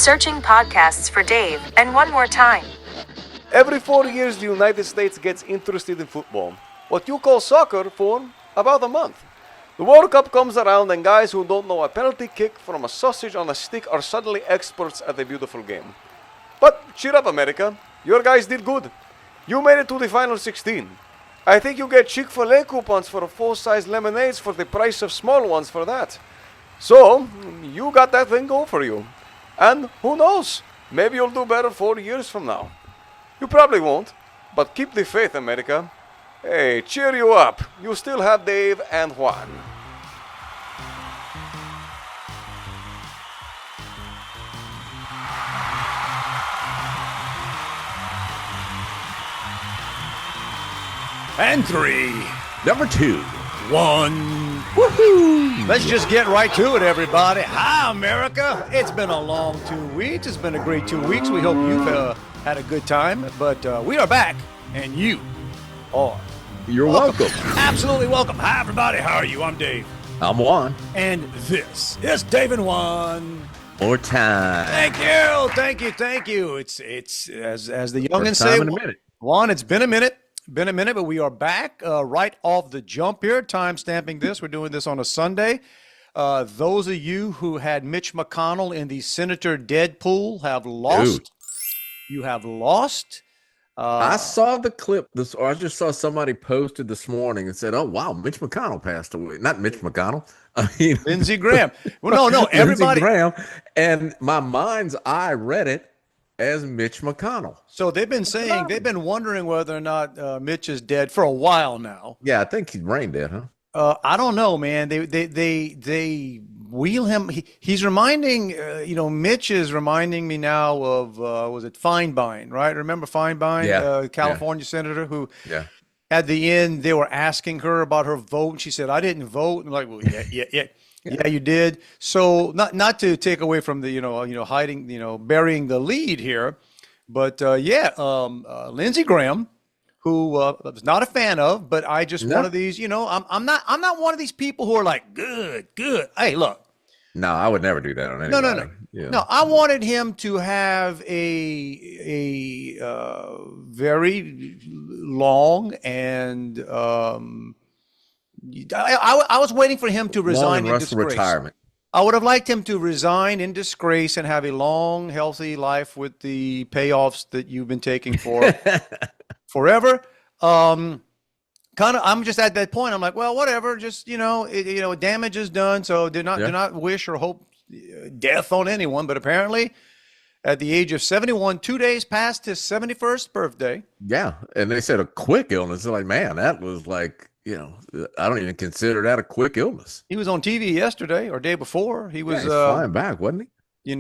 Searching podcasts for Dave, and one more time. Every 4 years, the United States gets interested in football. What you call soccer for about a month. The World Cup comes around and guys who don't know a penalty kick from a sausage on a stick are suddenly experts at a beautiful game. But cheer up, America. Your guys did good. You made it to the final 16. I think you get Chick-fil-A coupons for full-size lemonades for the price of small ones for that. So, you got that thing go for you. And who knows? Maybe you'll do better 4 years from now. You probably won't, but keep the faith, America. Hey, cheer you up. You still have Dave and Juan. And 3, Number 2. 1. Woohoo! Let's just get right to it, everybody. Hi, America. It's been a long 2 weeks. It's been a great 2 weeks. We hope you've had a good time. But we are back, and you are. You're welcome. Absolutely welcome. Hi, everybody. How are you? I'm Dave. I'm Juan. And this is Dave and Juan. More time. Thank you. It's as the youngins say, in a minute. Juan, it's been a minute. But we are back right off the jump here. Time stamping this. We're doing this on a Sunday. Those of you who had Mitch McConnell in the Senator Deadpool have lost. Dude. You have lost. I saw the clip. I just saw somebody posted this morning and said, "Oh wow, Mitch McConnell passed away." Not Mitch McConnell. I mean, Lindsey Graham. Well, no, everybody. Lindsey Graham. And my mind's eye read it as Mitch McConnell. So they've been wondering whether or not Mitch is dead for a while now. Yeah, I think he's brain dead, huh? I don't know, man. They wheel him. He's reminding, Mitch is reminding me now of, was it Feinbein, right? Remember Feinbein, Yeah. California senator who Yeah. at the end, they were asking her about her vote. And she said, I didn't vote. And like, well, yeah. Yeah, you did. So not to take away from the, hiding, burying the lead here, but Lindsey Graham, who I was not a fan of, but I just one of these, I'm not one of these people who are like, good. Hey, look. No, I would never do that on anybody. No. Yeah. No, I wanted him to have a very long and I was waiting for him to resign in disgrace. Retirement. I would have liked him to resign in disgrace and have a long, healthy life with the payoffs that you've been taking for forever. I'm just at that point. I'm like, well, whatever. Just damage is done. So do not wish or hope death on anyone. But apparently, at the age of 71, 2 days past his 71st birthday. Yeah, and they said a quick illness. They're like, man, that was like. I don't even consider that a quick illness. He was on TV yesterday or day before. He was he's flying back, wasn't he? He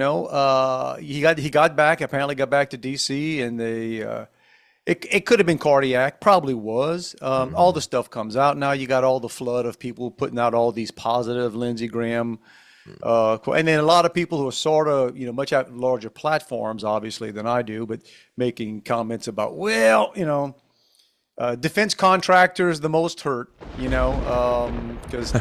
got back. Apparently, got back to DC, and they it could have been cardiac. Probably was. All the stuff comes out now. You got all the flood of people putting out all these positive Lindsey Graham, and then a lot of people who are sort of much larger platforms, obviously, than I do, but making comments about defense contractors the most hurt, because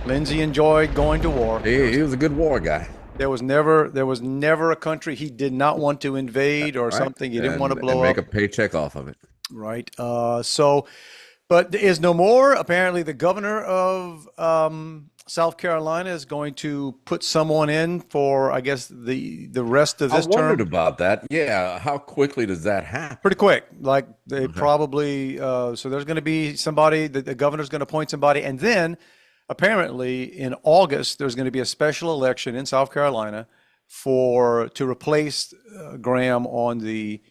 Lindsey enjoyed going to war. He was a good war guy. There was never a country he did not want to invade or something. He didn't want to blow and make up. a paycheck off of it. Right. But there is no more. Apparently, the governor of South Carolina is going to put someone in for, I guess, the rest of this term. I wondered about that. Yeah. How quickly does that happen? Pretty quick. Like they probably, so there's going to be somebody, the governor's going to appoint somebody. And then apparently in August, there's going to be a special election in South Carolina to replace Graham on the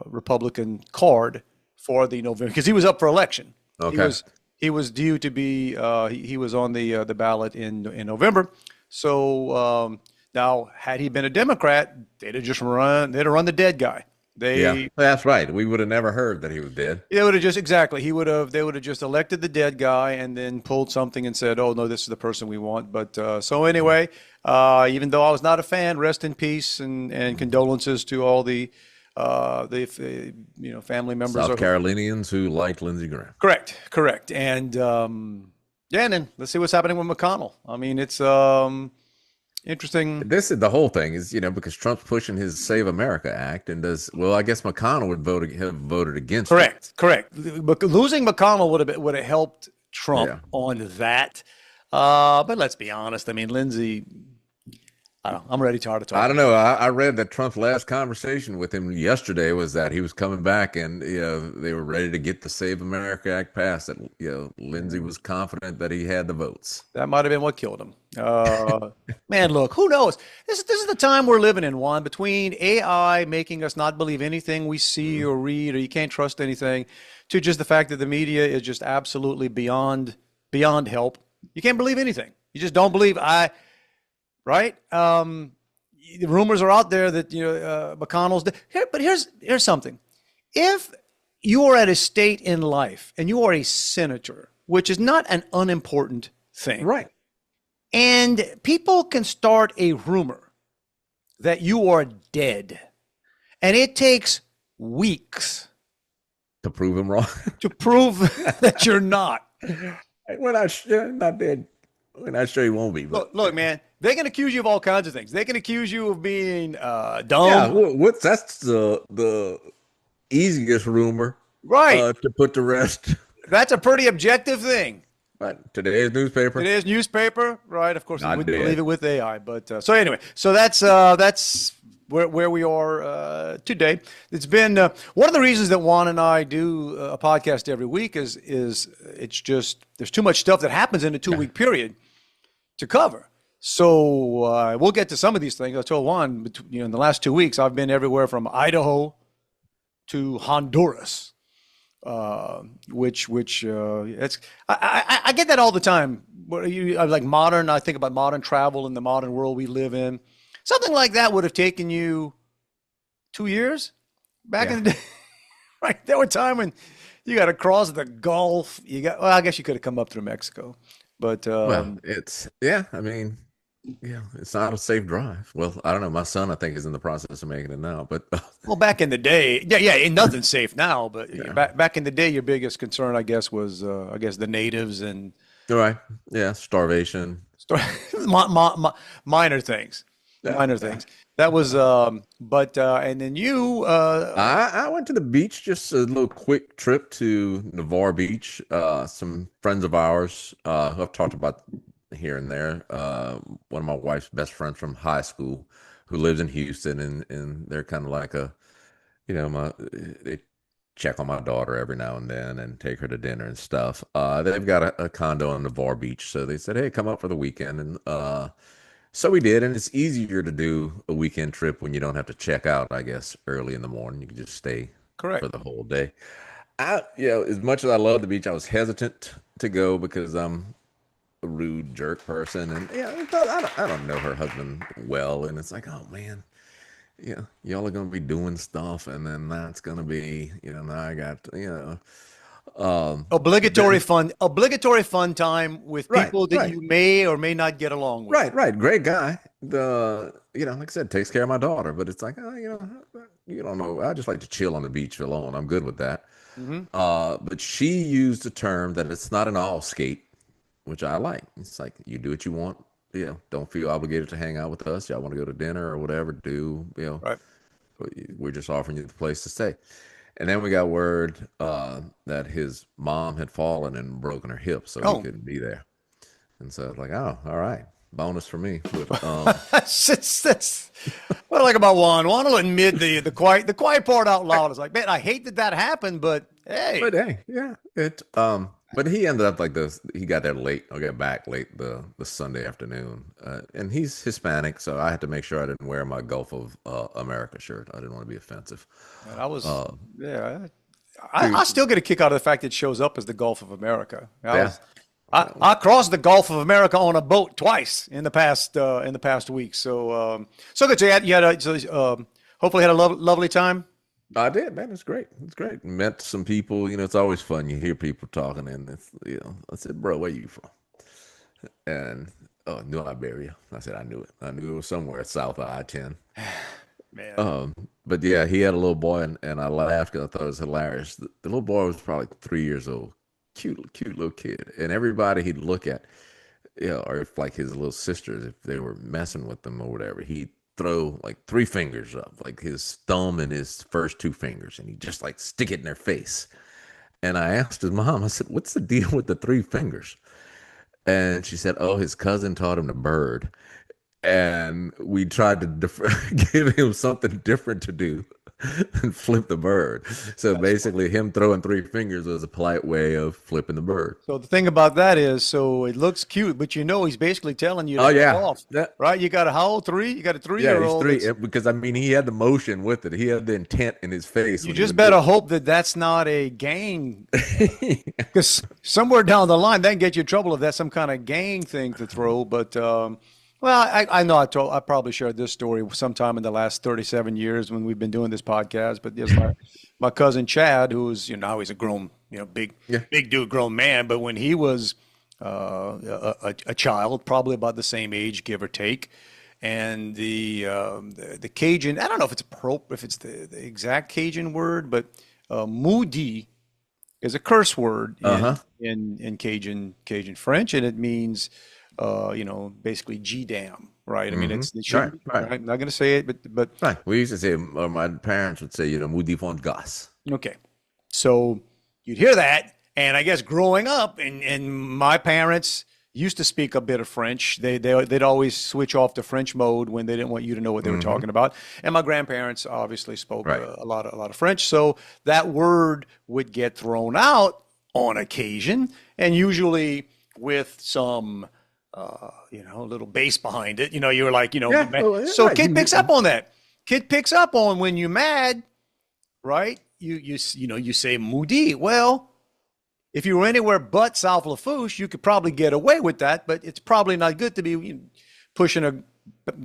Republican card for the November, because he was up for election. Okay. He was due to be. He was on the ballot in November. So now, had he been a Democrat, they'd have run the dead guy. That's right. We would have never heard that he was dead. They would have just They would have just elected the dead guy and then pulled something and said, "Oh no, this is the person we want." But so anyway, even though I was not a fan, rest in peace and condolences to all the family members, South Carolinians who liked Lindsey Graham. Correct. And and then let's see what's happening with McConnell. I mean, it's Interesting. This is the whole thing is, because Trump's pushing his Save America Act and I guess McConnell would have voted against it. Correct. But losing McConnell would have helped Trump on that. But let's be honest. I mean, Lindsey, I don't know. I'm already tired of talking. I don't know. I read that Trump's last conversation with him yesterday was that he was coming back and they were ready to get the Save America Act passed. That Lindsey was confident that he had the votes. That might have been what killed him. Man, look, who knows? This is the time we're living in, Juan. Between AI making us not believe anything we see or read, or you can't trust anything, to just the fact that the media is just absolutely beyond help. You can't believe anything. You just don't believe. Right? The rumors are out there that McConnell's here, but here's something. If you are at a state in life and you are a senator, which is not an unimportant thing, right? And people can start a rumor that you are dead, and it takes weeks to prove him wrong, to prove that you're not. We're not dead. We're not sure he won't be. But. Look, man. They can accuse you of all kinds of things. They can accuse you of being dumb. Yeah, that's the easiest rumor, right? To put to rest. That's a pretty objective thing. Right. Today's newspaper, right? Of course, we wouldn't believe it with AI. But so anyway, so that's where we are today. It's been one of the reasons that Juan and I do a podcast every week is it's just there's too much stuff that happens in a 2-week period to cover. So we'll get to some of these things. I told Juan, in the last 2 weeks, I've been everywhere from Idaho to Honduras, which it's I get that all the time. I think about modern travel in the modern world we live in. Something like that would have taken you 2 years back in the day. Right, there were times when you got to cross the Gulf. I guess you could have come up through Mexico, but it's it's not a safe drive. Well, I don't know. My son, I think, is in the process of making it now. But well, back in the day, ain't nothing safe now. But back in the day, your biggest concern, I guess, was the natives and starvation, minor things, minor things. That was, and then you. I went to the beach, just a little quick trip to Navarre Beach. Some friends of ours who I've talked about here and there. One of my wife's best friends from high school who lives in Houston, and they're kind of like they check on my daughter every now and then and take her to dinner and stuff. They've got a condo on Navarre Beach, so they said, hey, come up for the weekend. And so we did, and it's easier to do a weekend trip when you don't have to check out, I guess, early in the morning. You can just stay for the whole day. As much as I love the beach, I was hesitant to go because I'm a rude jerk person, and I don't know her husband well, and it's like, oh man, y'all are gonna be doing stuff, and then that's gonna be, now I got obligatory fun time with people that you may or may not get along with. Right, great guy. Like I said, takes care of my daughter, but it's like, you don't know. I just like to chill on the beach alone. I'm good with that. Mm-hmm. But she used a term that it's not an all skate, which I like. It's like, you do what you want. Don't feel obligated to hang out with us. Y'all want to go to dinner or whatever, right. We're just offering you the place to stay. And then we got word that his mom had fallen and broken her hip, so he couldn't be there. And so I was like, oh, all right. Bonus for me. But, that's what I like about Juan. Juan will admit the quiet part out loud. It's like, man, I hate that happened, but hey. But he ended up like this. He got there late. I got back late the Sunday afternoon, and he's Hispanic, so I had to make sure I didn't wear my Gulf of America shirt. I didn't want to be offensive. And I was, I still get a kick out of the fact it shows up as the Gulf of America. I crossed the Gulf of America on a boat twice in the past week. So good. So you had hopefully had a lovely time. I did, man. It's great. Met some people. It's always fun. You hear people talking, and it's, I said, bro, where you from? And New Liberia. I said, I knew it. I knew it was somewhere south of I-10. Man. But yeah, he had a little boy, and I laughed because I thought it was hilarious. The little boy was probably 3 years old. Cute little kid. And everybody he'd look at, or if like his little sisters, if they were messing with them or whatever, he'd throw like three fingers up, like his thumb and his first two fingers, and he'd just like stick it in their face. And I asked his mom, I said, "What's the deal with the three fingers?" And she said, "Oh, his cousin taught him the bird." And we tried to give him something different to do and flip the bird. So basically, him throwing three fingers was a polite way of flipping the bird. So the thing about that is, so it looks cute, but he's basically telling you to get off, right? You got how old? 3? You got a 3-year-old? Yeah, he's 3 because I mean he had the motion with it. He had the intent in his face. You just better hope that that's not a gang, because somewhere down the line that can get you in trouble if that's some kind of gang thing to throw. But well, I know I probably shared this story sometime in the last 37 years when we've been doing this podcast. But yes, my cousin Chad, who's now he's a grown big dude, grown man. But when he was a child, probably about the same age, give or take, and the Cajun, I don't know if it's the exact Cajun word, but moody is a curse word in Cajun French, and it means basically G-damn, right? I mean, it's right. I'm not going to say it, but right. We used to say, or my parents would say, moody font gas. Okay, so you'd hear that, and I guess growing up, and my parents used to speak a bit of French. They'd always switch off to French mode when they didn't want you to know what they were talking about. And my grandparents obviously spoke a lot of French, so that word would get thrown out on occasion, and usually with some little bass behind it. You were like, so kid picks up on that. Kid picks up on when you're mad, right? You say moody. Well, if you were anywhere but South Lafourche, you could probably get away with that, but it's probably not good to be pushing a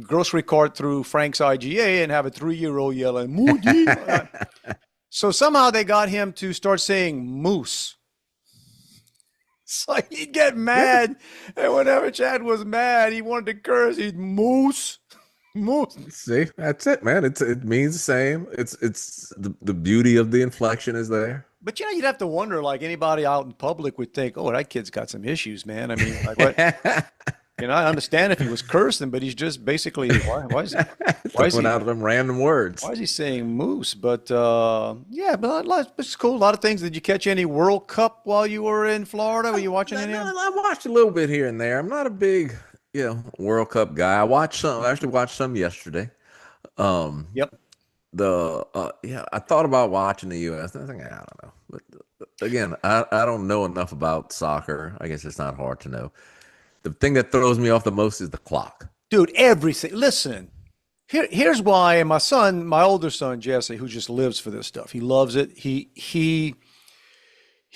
grocery cart through Frank's IGA and have a 3-year-old yelling moody. So somehow they got him to start saying moose. So he'd get mad, and whenever Chad was mad, he wanted to curse. He'd moose. See, that's it, man. It means the same. It's the beauty of the inflection is there. But you'd have to wonder, like anybody out in public would think, "Oh, that kid's got some issues, man." I mean, like what? I understand if he was cursing, but he's just basically why is he out of them random words? Why is he saying moose? But but it's cool. A lot of things. Did you catch any World Cup while you were in Florida? Were you watching any? I watched a little bit here and there. I'm not a big World Cup guy. I actually watched some yesterday. Yep. I thought about watching the U.S. I think I don't know, but again, I don't know enough about soccer. I guess it's not hard to know. The thing that throws me off the most is the clock. Dude, everything. Listen, here's why. And my older son, Jesse, who just lives for this stuff, he loves it. He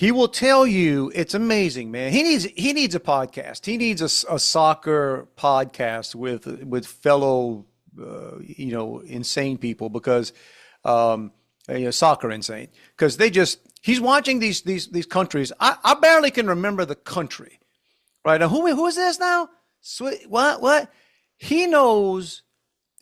will tell you it's amazing, man. He needs a podcast. He needs a soccer podcast with fellow, insane people because, soccer insane. Because he's watching these countries. I barely can remember the country. Right now, who is this now? What? He knows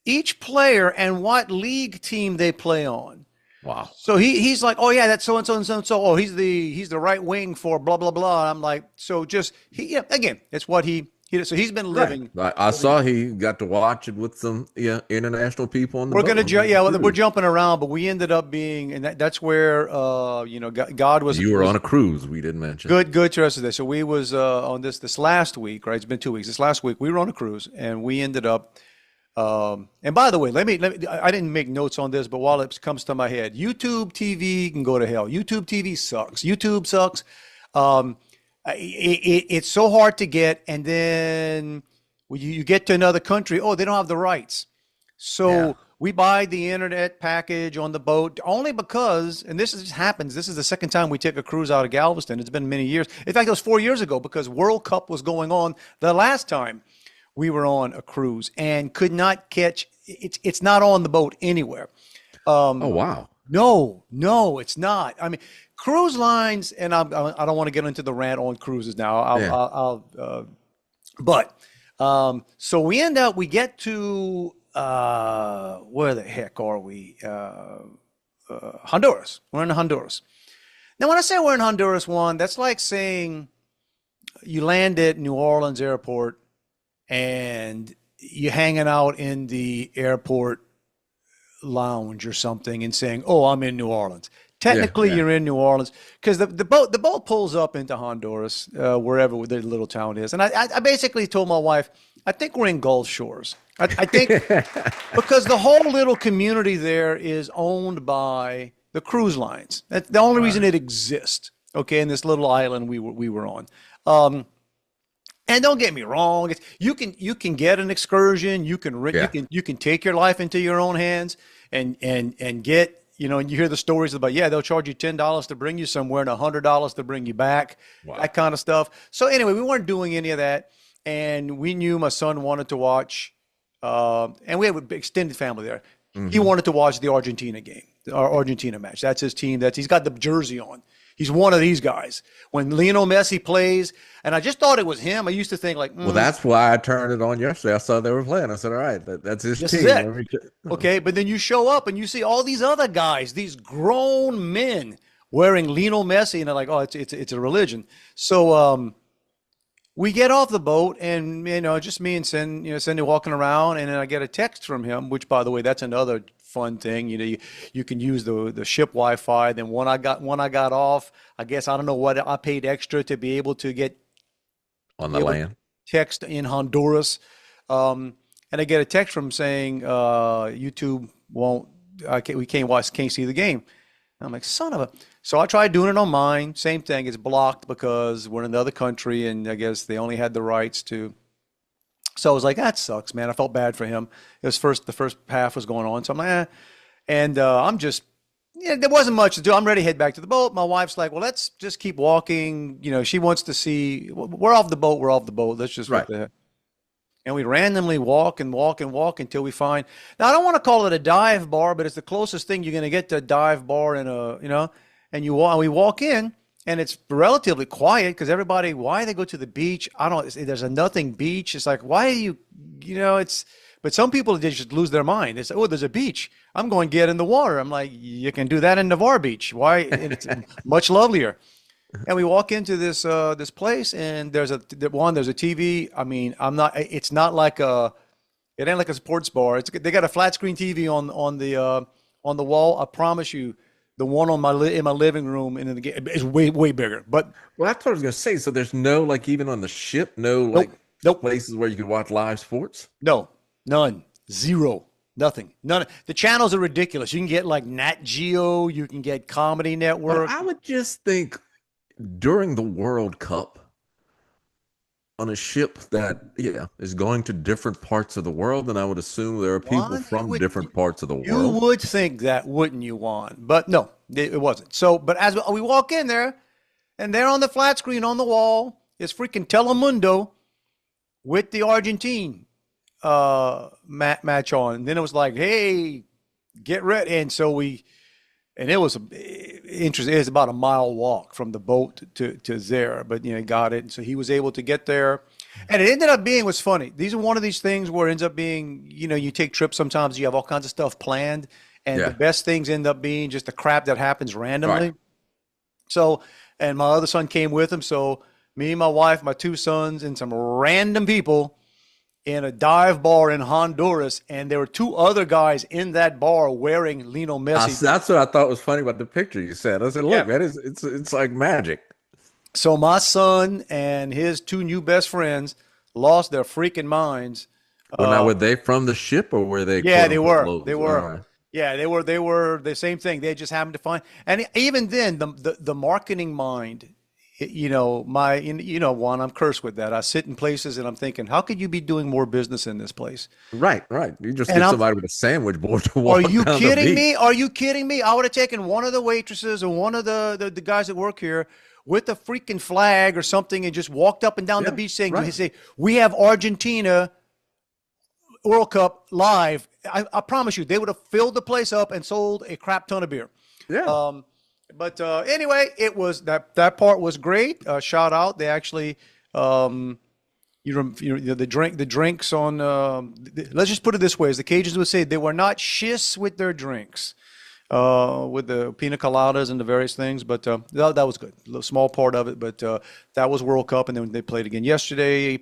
each player and what league team they play on. Wow. So he's like, oh yeah, that's so and so and so and so. Oh, he's the right wing for blah blah blah. And I'm like, so just again, it's what he so he's been living. Right. I saw he got to watch it with some international people on the We're boat. we're jumping around, but we ended up being, and that's where God was. You were on a cruise. We didn't mention. Good to us today. So we was on this last week, right? It's been 2 weeks. This last week we were on a cruise, and we ended up. And by the way, let me. I didn't make notes on this, but while it comes to my head, YouTube TV can go to hell. YouTube TV sucks. YouTube sucks. It's so hard to get, and then when you get to another country, they don't have the rights. So we buy the internet package on the boat only because, and this just happens, this is the second time we take a cruise out of Galveston. It's been many years. In fact, it was 4 years ago because World Cup was going on the last time we were on a cruise and could not catch, it's not on the boat anywhere. Oh, wow. No, it's not. I mean, cruise lines, and I don't want to get into the rant on cruises now. So we get to, where the heck are we? Honduras. We're in Honduras. Now, when I say we're in Honduras, Juan, that's like saying, you land at New Orleans airport and you're hanging out in the airport lounge or something and saying, "Oh, I'm in New Orleans." Technically, yeah. you're in New Orleans because the boat pulls up into Honduras, wherever the little town is. And I basically told my wife, I think we're in Gulf Shores. I think because the whole little community there is owned by the cruise lines. That's the only reason it exists. Okay, in this little island we were on. And don't get me wrong, you can get an excursion. You can take your life into your own hands and get. And you hear the stories about, they'll charge you $10 to bring you somewhere and $100 to bring you back, that kind of stuff. So anyway, we weren't doing any of that. And we knew my son wanted to watch, and we have an extended family there. He wanted to watch the Argentina game, our Argentina match. That's his team. He's got the jersey on. He's one of these guys. When Lionel Messi plays, and I just thought it was him. I used to think like, well, that's why I turned it on yesterday. I saw they were playing. I said, all right, that's his this team. Is it. Okay, but then you show up and you see all these other guys, these grown men wearing Lionel Messi, and they're like, oh, it's a religion. So we get off the boat, and just me and Cindy walking around, and then I get a text from him, which, by the way, that's another fun thing. You can use the ship Wi-Fi. Then when I got off, I guess I don't know what I paid extra to be able to get on the land text in Honduras, and I get a text from saying YouTube we can't see the game. And I'm like, son of a. So I tried doing it on mine. Same thing. It's blocked because we're in another country, and I guess they only had the rights to. So I was like, that sucks, man. I felt bad for him. The first half was going on. So I'm like, eh. And I'm just, there wasn't much to do. I'm ready to head back to the boat. My wife's like, well, let's just keep walking. She wants to see, we're off the boat. Let's just, what the heck. And we randomly walk and walk and walk until we find, now I don't want to call it a dive bar, but it's the closest thing you're going to get to a dive bar in and we walk in. And it's relatively quiet because everybody, why they go to the beach? There's a nothing beach. It's like, why do but some people, they just lose their mind. It's like, oh, there's a beach. I'm going to get in the water. I'm like, you can do that in Navarre Beach. Why? It's much lovelier. And we walk into this place, and there's a TV. I mean, it ain't like a sports bar. They got a flat screen TV on the wall. I promise you. The one in my living room and in the game is way bigger. But that's what I was gonna say. So there's no, like, even on the ship, nope. Places where you could watch live sports. No, none, zero, nothing, none. The channels are ridiculous. You can get like Nat Geo, you can get Comedy Network. But I would just think during the World Cup, on a ship that is going to different parts of the world, and I would assume there are people from different parts of the world. You would think that, wouldn't you, Juan? But no, it wasn't. So, but as we walk in there, and there on the flat screen on the wall is freaking Telemundo with the Argentine match on. And then it was like, hey, get ready. And so and it was interesting. It was about a mile walk from the boat to there, but got it. And so he was able to get there, and it ended up being, was funny. These are one of these things where it ends up being, you take trips. Sometimes you have all kinds of stuff planned, and the best things end up being just the crap that happens randomly. Right. So, and my other son came with him. So me, my wife, my two sons, and some random people in a dive bar in Honduras, and there were two other guys in that bar wearing Lionel Messi. That's what I thought was funny about the picture you said. I said, look, man, it's like magic. So my son and his two new best friends lost their freaking minds. Well, now, were they from the ship, or were they? Yeah, they were. Locals? They were. Right. Yeah, they were the same thing. They just happened to find, and even then, the marketing mind. Juan, I'm cursed with that. I sit in places and I'm thinking, how could you be doing more business in this place? Right. You just get somebody with a sandwich board to walk. Are you kidding me? Are you kidding me? I would have taken one of the waitresses or one of the guys that work here with a freaking flag or something and just walked up and down the beach saying, we have Argentina World Cup live. I promise you, they would have filled the place up and sold a crap ton of beer. Yeah. But anyway, it was that part was great. Shout out. They actually, the drinks on. Let's just put it this way: as the Cajuns would say, they were not shish with their drinks. with the pina coladas and the various things. But that was good. A small part of it, but that was World Cup, and then they played again yesterday.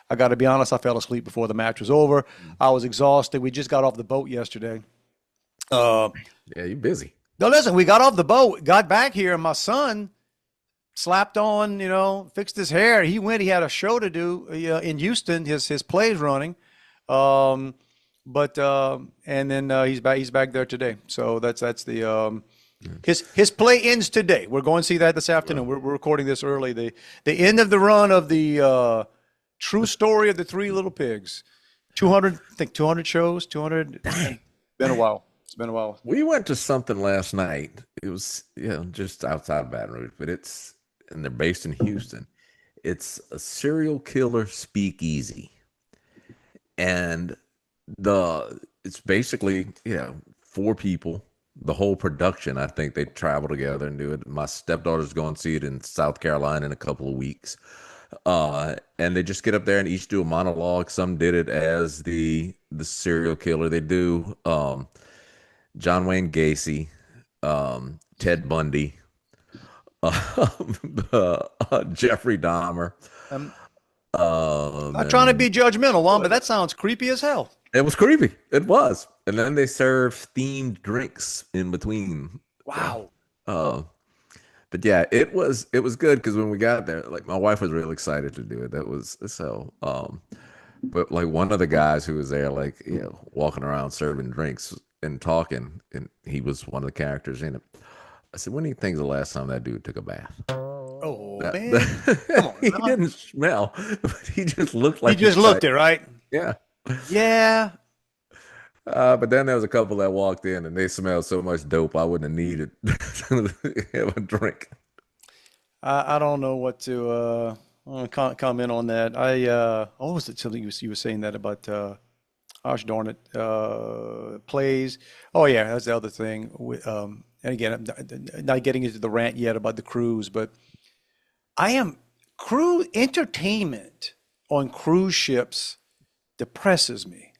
I got to be honest, I fell asleep before the match was over. I was exhausted. We just got off the boat yesterday. Yeah, you're busy. No, listen, we got off the boat, got back here, and my son slapped on, fixed his hair. He went. He had a show to do in Houston. His play's running, and then he's back. He's back there today. So that's the his play ends today. We're going to see that this afternoon. We're recording this early. The end of the run of the true story of the Three Little Pigs. 200, I think 200 shows. 200. Dang. Been a while. It's been a while. We went to something last night. It was just outside of Baton Rouge, but and they're based in Houston. It's a serial killer speakeasy, and it's basically 4 people. The whole production, I think they travel together and do it. My stepdaughter's going to see it in South Carolina in a couple of weeks, and they just get up there and each do a monologue. Some did it as the serial killer. They do John Wayne Gacy, Ted Bundy, Jeffrey Dahmer. Not trying to be judgmental, Juan, but that sounds creepy as hell. It was creepy. It was. And then they serve themed drinks in between. Wow. But yeah, it was good because when we got there, like my wife was really excited to do it. That was so. But like one of the guys who was there, like walking around serving drinks and talking, and he was one of the characters in it. I said, when do you think the last time that dude took a bath? Oh, man. Come on, he didn't smell, but he just looked like he just looked it, right? Yeah. Yeah. But then there was a couple that walked in and they smelled so much dope I wouldn't have needed to have a drink. I don't know what to comment on that. What was it? Something you were saying that about, gosh darn it, plays. Oh, yeah, that's the other thing. And again, I'm not getting into the rant yet about the cruise, but cruise entertainment on cruise ships depresses me.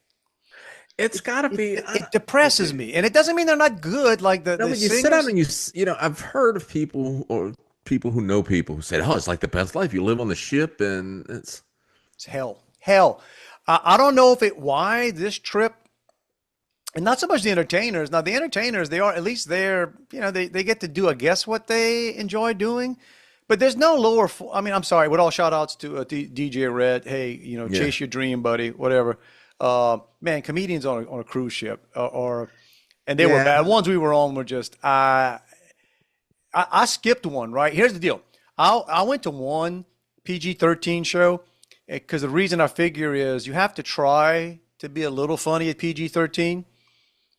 It's got to be. It depresses me, and it doesn't mean they're not good. Like the you singers. sit down and I've heard of people or people who know people who said, "Oh, it's like the best life. You live on the ship, and it's hell. Hell, I don't know why this trip, and not so much the entertainers. Now the entertainers, they are at least they're they get to do what they enjoy doing. But there's no lower. I mean, I'm sorry. With all shout outs to DJ Red. Hey, chase your dream, buddy. Whatever. Man, comedians on a cruise ship, and they were bad. Ones we were on were just. I skipped one. Right, here's the deal. I went to one PG-13 show because the reason I figure is you have to try to be a little funny at PG-13.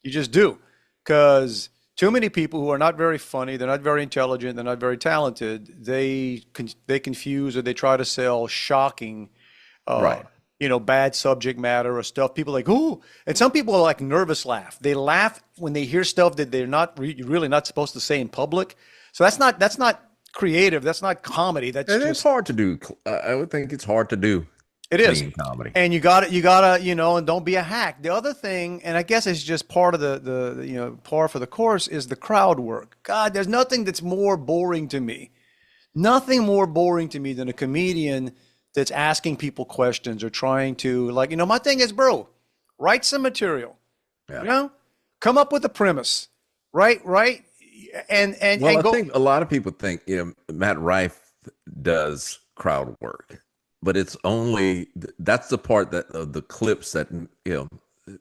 You just do, because too many people who are not very funny, they're not very intelligent, they're not very talented. They confuse or they try to sell shocking, right. Bad subject matter or stuff. People are like, ooh, and some people are like nervous laugh. They laugh when they hear stuff that they're not really not supposed to say in public. So that's not creative. That's not comedy. It's hard to do. I would think it's hard to do. It is comedy, and you gotta, and don't be a hack. The other thing, and I guess it's just part of the par for the course, is the crowd work. God, there's nothing that's more boring to me. Nothing more boring to me than a comedian that's asking people questions or trying to my thing is, bro, write some material, come up with a premise, right. And I think a lot of people think, Matt Rife does crowd work, but it's only, that's the part that the clips that,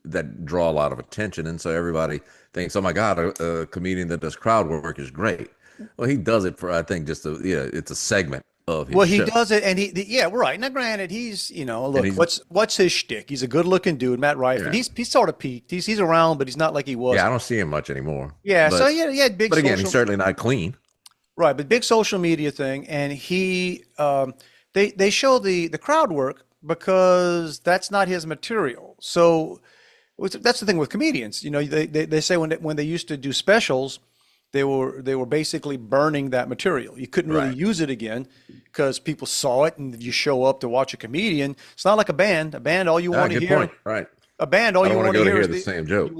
that draw a lot of attention. And so everybody thinks, oh my God, a comedian that does crowd work is great. Well, he does it for, I think, just it's a segment of his show. He does it, and right. Now, granted, he's look, what's his shtick? He's a good-looking dude, Matt Rife, and he's sort of peaked. He's around, but he's not like he was. Yeah, I don't see him much anymore. Yeah, so he had big. But again, he's certainly not clean. Right, but big social media thing, and he they show the crowd work because that's not his material. So that's the thing with comedians. They say when they used to do specials, they were basically burning that material. You couldn't really use it again because people saw it, and if you show up to watch a comedian, it's not like a band. A band, all you want to hear, point. Right? A band, all I don't you want want to to go to hear hear is the same joke.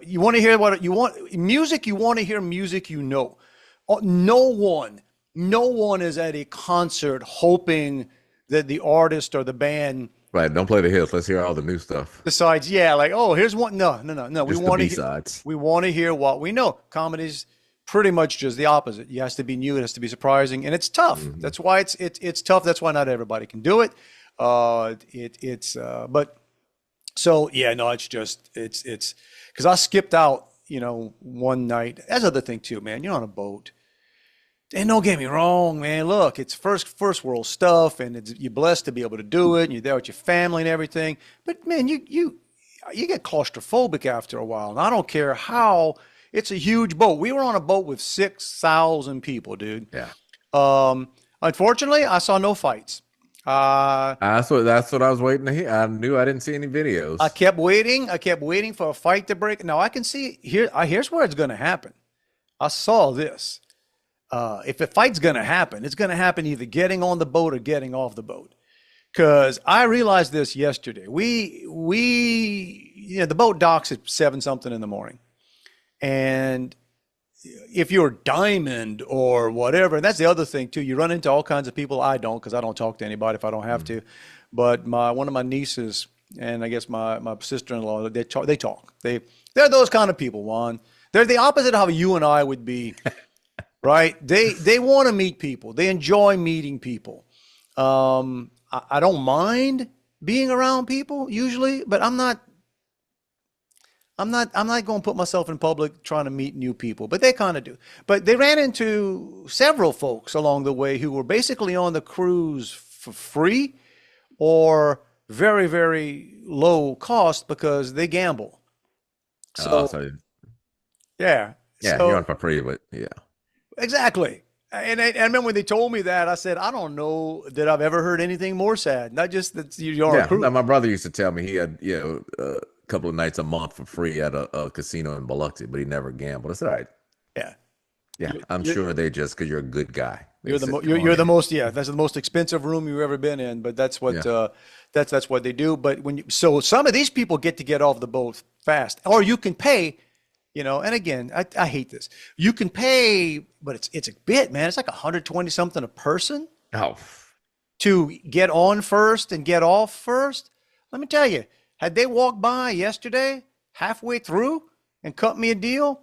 you want to hear what you want music. You want to hear music, you know. No one is at a concert hoping that the artist or the band Right. Don't play the hits. Let's hear all the new stuff. decides, yeah, like, oh, here's one. No. Just the B-sides. We want to hear what we know. Comedy's pretty much just the opposite. It has to be new. It has to be surprising, and it's tough. Mm-hmm. That's why it's tough. That's why not everybody can do it. But so yeah, no, it's because I skipped out, one night. That's the other thing too, man. You're on a boat. And don't get me wrong, man. Look, it's first world stuff, and you're blessed to be able to do it, and you're there with your family and everything. But man, you get claustrophobic after a while. And I don't care how. It's a huge boat. We were on a boat with 6,000 people, dude. Yeah. Unfortunately, I saw no fights. That's what I was waiting to hear. I knew I didn't see any videos. I kept waiting for a fight to break. Now I can see here's where it's going to happen. I saw this. If a fight's going to happen, it's going to happen either getting on the boat or getting off the boat. Because I realized this yesterday. The boat docks at 7 something in the morning. And if you're Diamond or whatever, and that's the other thing too, you run into all kinds of people. I don't, because I don't talk to anybody if I don't have to. But one of my nieces and I guess my sister-in-law, they talk. They're those kind of people, Juan. They're the opposite of how you and I would be. Right? They want to meet people. They enjoy meeting people. I don't mind being around people usually, but I'm not going to put myself in public trying to meet new people, but they kind of do. But they ran into several folks along the way who were basically on the cruise for free or very, very low cost because they gamble. So yeah. Yeah, So, you're on for free, but yeah. exactly. And I remember when they told me that, I said, I don't know that I've ever heard anything more sad. Not just that you're on a cruise. Now, my brother used to tell me he had, a couple of nights a month for free at a casino in Biloxi, but he never gambled. I said, all right. Yeah. Yeah, I'm sure they just, because you're a good guy. You're the most, that's the most expensive room you've ever been in, but that's what that's what they do. But so some of these people get off the boat fast, or you can pay, and again, I hate this. You can pay, but it's a bit, man. It's like 120 something a person to get on first and get off first. Let me tell you, had they walked by yesterday halfway through and cut me a deal,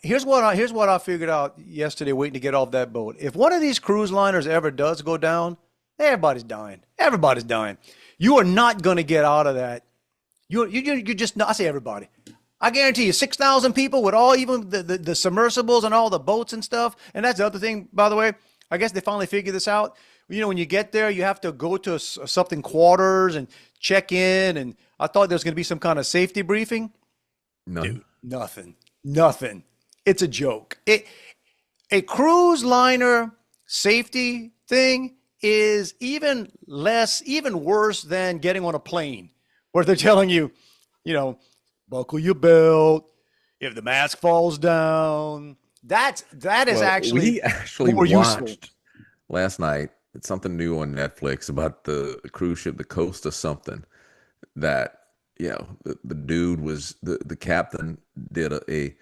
here's what I figured out yesterday waiting to get off that boat. If one of these cruise liners ever does go down, everybody's dying. Everybody's dying. You are not going to get out of that. You're just not. I say everybody. I guarantee you 6,000 people with all, even the submersibles and all the boats and stuff. And that's the other thing, by the way. I guess they finally figured this out. When you get there, you have to go to something quarters and check in. And I thought there was going to be some kind of safety briefing. None. Dude, nothing. It's a joke. A cruise liner safety thing is even worse than getting on a plane, where they're telling you, buckle your belt. If the mask falls down, that is we actually more watched useful. Last night. It's something new on Netflix about the cruise ship, the Coast of something. That the dude was the captain did a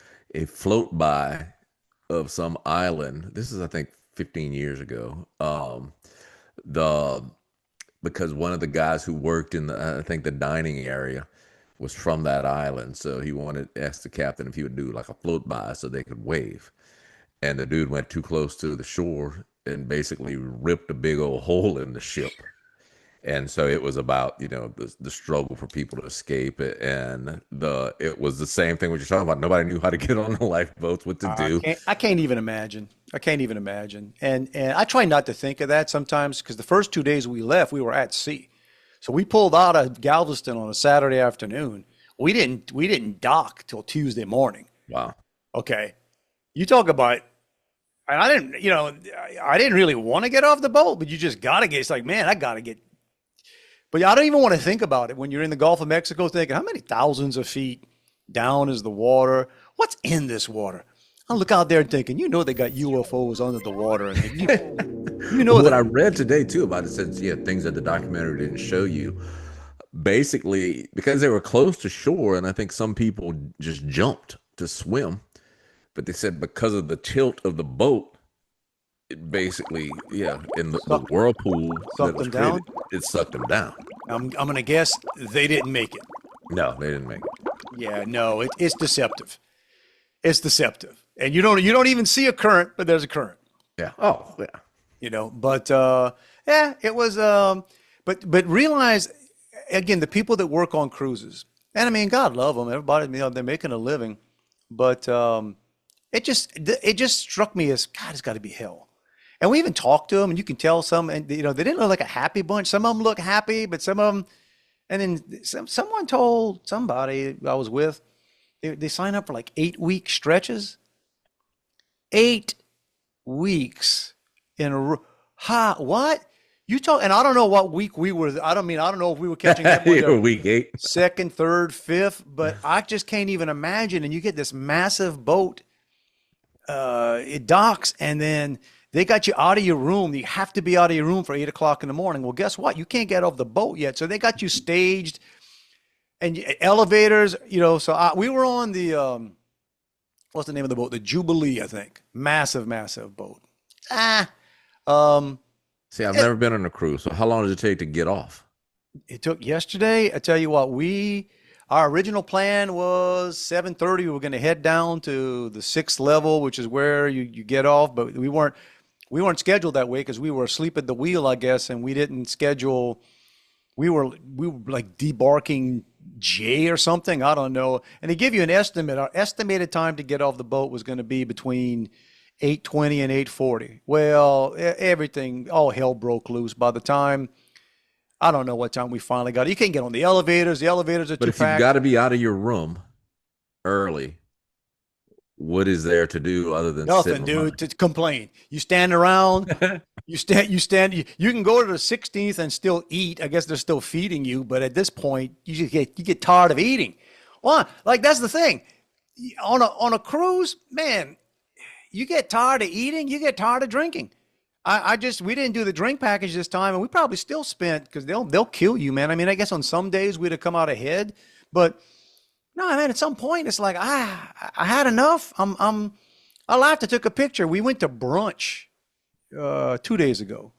float by of some island. This is, I think, 15 years ago. Because one of the guys who worked in the dining area was from that island, so he asked the captain if he would do like a float by so they could wave. And the dude went too close to the shore and basically ripped a big old hole in the ship. And so it was about, the struggle for people to escape it. And it was the same thing what you're talking about. Nobody knew how to get on the lifeboats, what to do. I can't even imagine. And I try not to think of that sometimes, because the first 2 days we left, we were at sea. So we pulled out of Galveston on a Saturday afternoon. We didn't dock till Tuesday morning. Wow. Okay. You talk about, and I didn't really want to get off the boat, but you just got to get, it's like, man, I got to get. But I don't even want to think about it when you're in the Gulf of Mexico, thinking, how many thousands of feet down is the water? What's in this water? I look out there and thinking, they got UFOs under the water. And what I read today too about it says, things that the documentary didn't show you. basically because they were close to shore, and I think some people just jumped to swim, but they said because of the tilt of the boat, it basically, in the whirlpool that Sucked was them down? created, it sucked them down. I'm going to guess they didn't make it. No, they didn't make it. Yeah, no, it's deceptive. It's deceptive. And you don't even see a current, but there's a current. Yeah. Oh, yeah. But it was but realize again the people that work on cruises. And I mean, God love them. Everybody, they're making a living. But it just struck me as God, it's got to be hell. And we even talked to them, and you can tell some, and they didn't look like a happy bunch. Some of them look happy, but some of them, and then someone told somebody I was with, they sign up for like 8-week stretches. 8 weeks in a row. What? You talk, and I don't know what week we were. I don't know if we were catching up with week 8, second, third, fifth, but I just can't even imagine. And you get this massive boat, it docks, and then they got you out of your room. You have to be out of your room for 8 o'clock in the morning. Well, guess what? You can't get off the boat yet. So they got you staged and elevators, so we were on the, what's the name of the boat? The Jubilee, I think. Massive, massive boat. See, I've never been on a cruise. So how long does it take to get off? It took yesterday. I tell you what, our original plan was 7:30. We were going to head down to the 6th level, which is where you get off, but we weren't scheduled that way because we were asleep at the wheel, I guess, and we didn't schedule. We were like debarking J or something. I don't know. And they give you an estimate. Our estimated time to get off the boat was going to be between 8:20 and 8:40. Well, all hell broke loose by the time. I don't know what time we finally got. You can't get on the elevators. The elevators are too packed. But if you've got to be out of your room early, what is there to do other than nothing, dude? To complain. You stand around. You can go to the 16th and still eat. I guess they're still feeding you, but at this point, you get tired of eating. Well, like that's the thing. On a cruise, man, you get tired of eating. You get tired of drinking. We didn't do the drink package this time, and we probably still spent because they'll kill you, man. I mean, I guess on some days we'd have come out ahead, but no, man. At some point, it's like I had enough. I laughed. I took a picture. We went to brunch 2 days ago,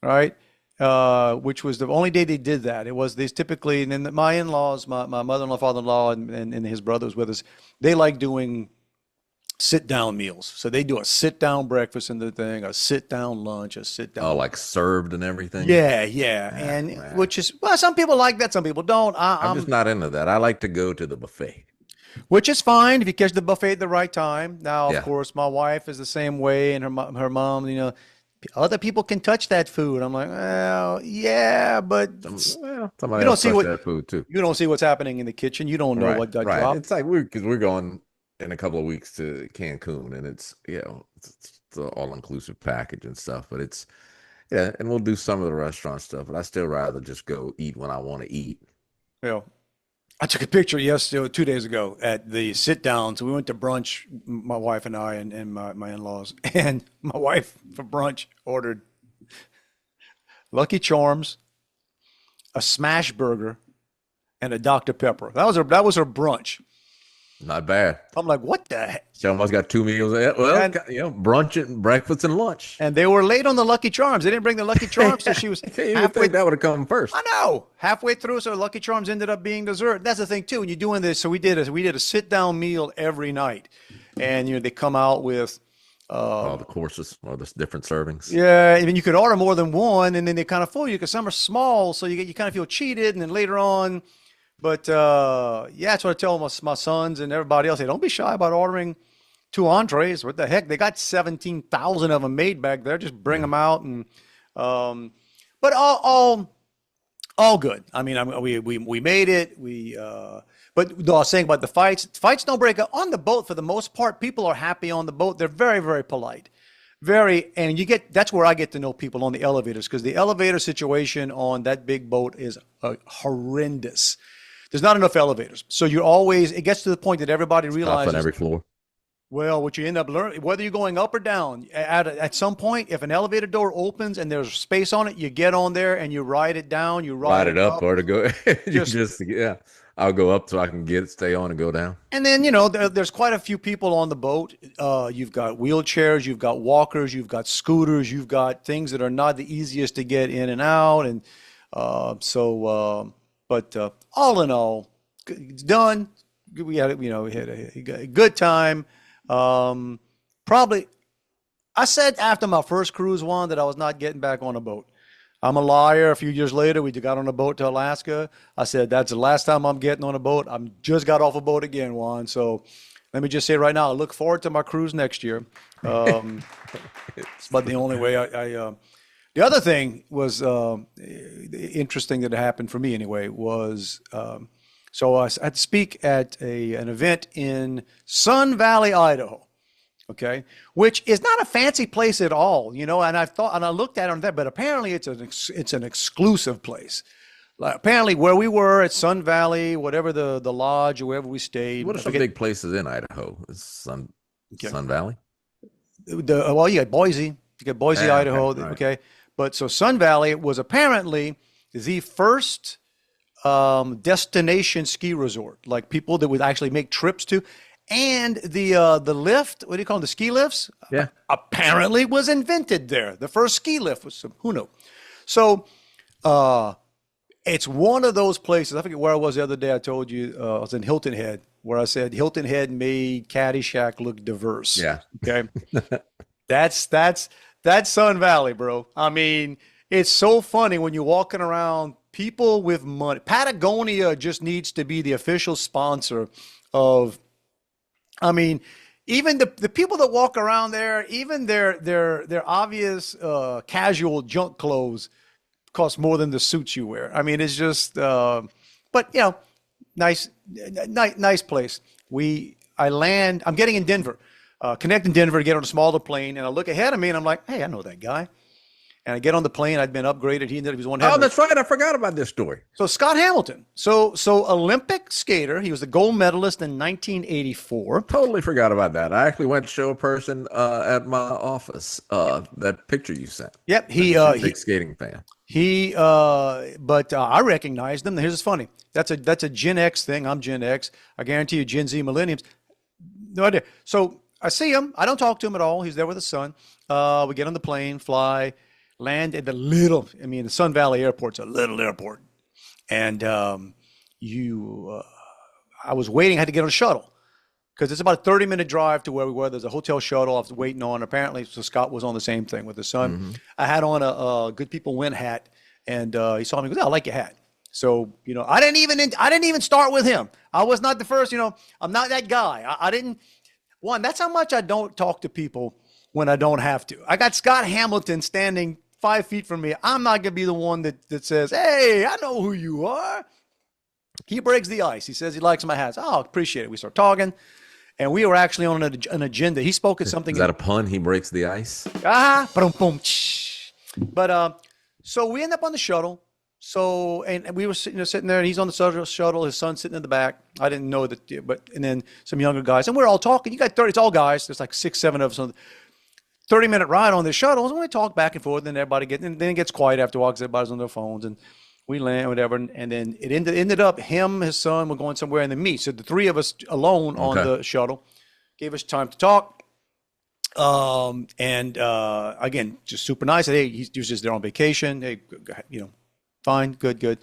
right? Which was the only day they did that. It was these typically, and then my in-laws, my mother-in-law, father-in-law, and his brother was with us. They like doing sit-down meals. So they do a sit-down breakfast in the thing, a sit-down lunch, a sit-down. Oh, like served and everything? Yeah. And man. Which is, well, some people like that, some people don't. I'm just not into that. I like to go to the buffet. Which is fine if you catch the buffet at the right time. Now, Yeah. of course, my wife is the same way, and her mom, other people can touch that food. I'm like, well, yeah, but Somebody else touched that food too. You don't see what's happening in the kitchen. You don't know what got dropped. It's like we're going in a couple of weeks to Cancun, and it's it's the all-inclusive package and stuff, but it's and we'll do some of the restaurant stuff, but I still rather just go eat when I want to eat. Yeah. I took a picture 2 days ago at the sit down. So we went to brunch, my wife and I and my in-laws, and my wife for brunch ordered Lucky Charms, a smash burger, and a Dr. Pepper. That was her brunch. Not bad. I'm like, what the heck? She almost got 2 meals. Well, brunch and breakfast and lunch. And they were late on the Lucky Charms. They didn't bring the Lucky Charms, so she was You would think that would have come first. I know. Halfway through, so Lucky Charms ended up being dessert. That's the thing too. When you're doing this, so we did a sit down meal every night, and they come out with all the courses, all the different servings. Yeah, I mean you could order more than one, and then they kind of fool you because some are small, so you kind of feel cheated, and then later on. But that's what I tell my sons and everybody else. Hey, don't be shy about ordering 2 entrees. What the heck? They got 17,000 of them made back there. Just bring them out, and but all good. I mean, we made it. But I was saying about the fights. Fights don't break out on the boat for the most part. People are happy on the boat. They're very, very polite. And that's where I get to know people on the elevators, because the elevator situation on that big boat is horrendous. There's not enough elevators. So it gets to the point that everybody realizes. Stop on every floor. Well, what you end up learning, whether you're going up or down, at some point, if an elevator door opens and there's space on it, you get on there and you ride it down, you Ride ride it it up up. or to go. You Just yeah. I'll go up so I can stay on and go down. And then, there's quite a few people on the boat. You've got wheelchairs, you've got walkers, you've got scooters, you've got things that are not the easiest to get in and out. And but all in all, it's done. We had, we had a good time. Probably, I said after my first cruise, Juan, that I was not getting back on a boat. I'm a liar. A few years later, we got on a boat to Alaska. I said, that's the last time I'm getting on a boat. I'm just got off a boat again, Juan. So let me just say right now, I look forward to my cruise next year. But the only way the other thing was interesting that happened for me anyway was, so I had to speak at an event in Sun Valley, Idaho. Okay, which is not a fancy place at all, and I looked at it on that, but apparently it's an exclusive place. Like, apparently where we were at Sun Valley, whatever the lodge or wherever we stayed. What are some big places in Idaho? Sun Valley? Well, you got Boise. You got Boise, Idaho. Okay, right. Okay, but so Sun Valley was apparently the first destination ski resort, like people that would actually make trips to. And the lift, what do you call them, the ski lifts? Yeah. Apparently was invented there. The first ski lift was who knew? So it's one of those places. I forget where I was the other day. I told you I was in Hilton Head, where I said Hilton Head made Caddyshack look diverse. Yeah. Okay. That's Sun Valley, bro. I mean, it's so funny when you're walking around, people with money. Patagonia just needs to be the official sponsor of. I mean, even the people that walk around there, even their obvious casual junk clothes cost more than the suits you wear. I mean, it's just, but nice place. I'm getting in Denver, connecting Denver to get on a smaller plane, and I look ahead of me and I'm like, hey, I know that guy. And I get on the plane. I'd been upgraded. He was one. Oh, that's right. I forgot about this story. So Scott Hamilton. So Olympic skater. He was the gold medalist in 1984. Totally forgot about that. I actually went to show a person at my office that picture you sent. Yep. He's a big skating fan. But I recognized him. Here's what's funny. That's a Gen X thing. I'm Gen X. I guarantee you, Gen Z, millennials, no idea. So I see him. I don't talk to him at all. He's there with his son. We get on the plane, fly. Land at the Sun Valley Airport's a little airport. And I was waiting, I had to get on a shuttle because it's about a 30-minute drive to where we were. There's a hotel shuttle I was waiting on. Apparently, so Scott was on the same thing with his son. Mm-hmm. I had on a Good People Win hat, and he saw me and goes, I like your hat. So, I didn't even start with him. I was not the first, I'm not that guy. I didn't. One, that's how much I don't talk to people when I don't have to. I got Scott Hamilton standing 5 feet from me. I'm not going to be the one that says, hey, I know who you are. He breaks the ice. He says he likes my hats. Oh, appreciate it. We start talking, and we were actually on an agenda. He spoke at something. Is that a pun? He breaks the ice? Boom, boom. But so we end up on the shuttle. So, and we were sitting there, and he's on the shuttle. His son's sitting in the back. I didn't know that, and then some younger guys, and we're all talking. You got 30, it's all guys. There's like 6, 7 of us on 30-minute ride on the shuttle. And we talk back and forth, and then it gets quiet after a while because everybody's on their phones, and we land, whatever. And then it ended up him, his son, were going somewhere, and then me. So the three of us alone on the shuttle gave us time to talk. Again, just super nice. Hey, he was just there on vacation. Hey, fine, good.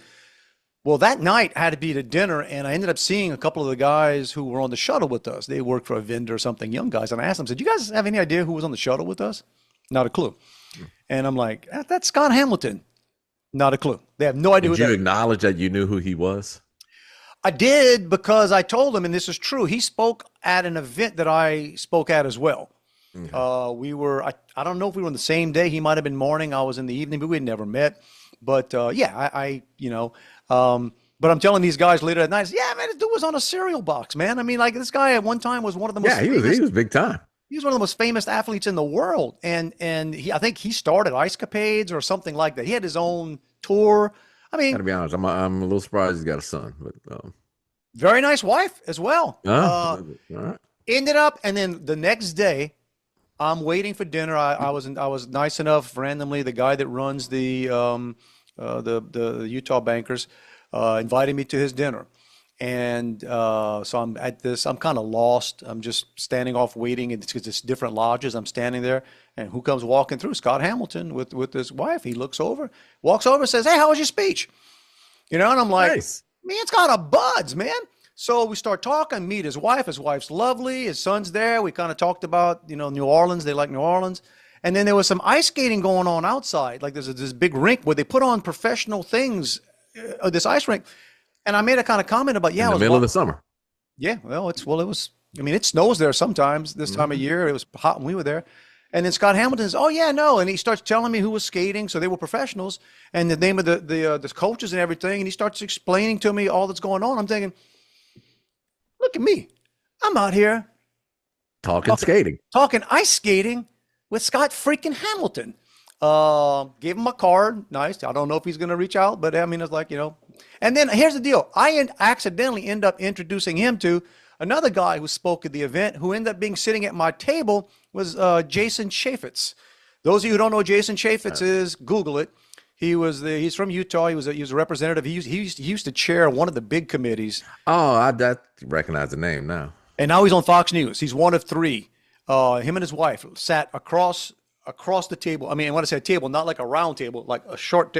Well, that night I had to be to dinner, and I ended up seeing a couple of the guys who were on the shuttle with us. They worked for a vendor or something, young guys. And I asked them, I said, you guys have any idea who was on the shuttle with us? Not a clue. And I'm like, that's Scott Hamilton. Not a clue. They have no idea who that is. Did you acknowledge that you knew who he was? I did, because I told him, and this is true, he spoke at an event that I spoke at as well. Mm-hmm. We were, I don't know if we were on the same day. He might have been morning. I was in the evening, but we had never met. But but I'm telling these guys later at night, yeah, man, this dude was on a cereal box, man. I mean, like, this guy at one time was one of the most he was big time. He was one of the most famous athletes in the world. And I think he started Ice Capades or something like that. He had his own tour. I mean, gotta be honest, I'm a little surprised he's got a son, but very nice wife as well. All right. Ended up, and then the next day, I'm waiting for dinner. I was nice enough randomly. The guy that runs the Utah Bankers invited me to his dinner, and so I'm at this. I'm kind of lost. I'm just standing off waiting. It's different lodges. I'm standing there, and who comes walking through? Scott Hamilton with his wife. He looks over, walks over, says, "Hey, how was your speech?" And I'm like, Nice. "Man, it's got a buzz, man." So we start talking, meet his wife. His wife's lovely. His son's there. We kind of talked about, New Orleans. They like New Orleans. And then there was some ice skating going on outside. Like there's this big rink where they put on professional things, this ice rink. And I made a kind of comment about, In the middle of the summer. Yeah, it snows there sometimes this time of year. It was hot when we were there. And then Scott Hamilton says, "Oh yeah, no," and he starts telling me who was skating. So they were professionals and the name of the coaches and everything. And he starts explaining to me all that's going on. I'm thinking, look at me. I'm out here Talking skating. talking ice skating with Scott freaking Hamilton. Gave him a card. Nice. I don't know if he's going to reach out, but I mean, it's like, And then here's the deal. I accidentally end up introducing him to another guy who spoke at the event, who ended up being sitting at my table, was Jason Chaffetz. Those of you who don't know who Jason Chaffetz is, Google it. He's from Utah. He was a representative. He used to chair one of the big committees. Oh, I recognize the name now. And now he's on Fox News. He's one of three. Him and his wife sat across the table. I mean, when I say table, not like a round table, like a short.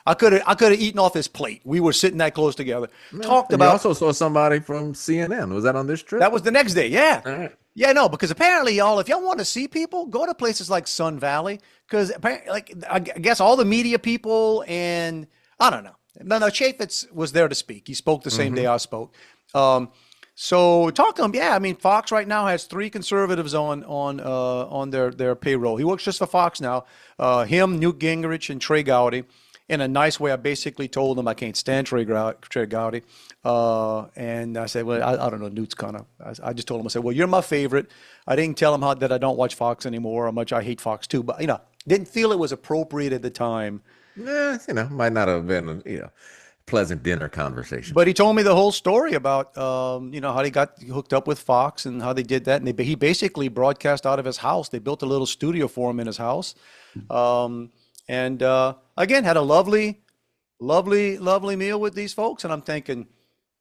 I could have eaten off his plate. We were sitting that close together. Talked about. You also saw somebody from CNN. Was that on this trip? That was the next day. Yeah. All right. Yeah, no, because apparently, y'all, if y'all want to see people, go to places like Sun Valley, because I guess all the media people and I don't know. No, Chaffetz was there to speak. He spoke the same day I spoke. So talk to him. Yeah, I mean, Fox right now has 3 conservatives on their payroll. He works just for Fox now. Him, Newt Gingrich, and Trey Gowdy. In a nice way, I basically told him I can't stand Trey Gowdy. And I said, well, I don't know, Newt's kind of, I just told him, I said, well, you're my favorite. I didn't tell him that I don't watch Fox anymore, how much I hate Fox too. But, didn't feel it was appropriate at the time. Might not have been a pleasant dinner conversation. But he told me the whole story about, how they got hooked up with Fox and how they did that. And he basically broadcast out of his house. They built a little studio for him in his house. And again, had a lovely meal with these folks. And I'm thinking,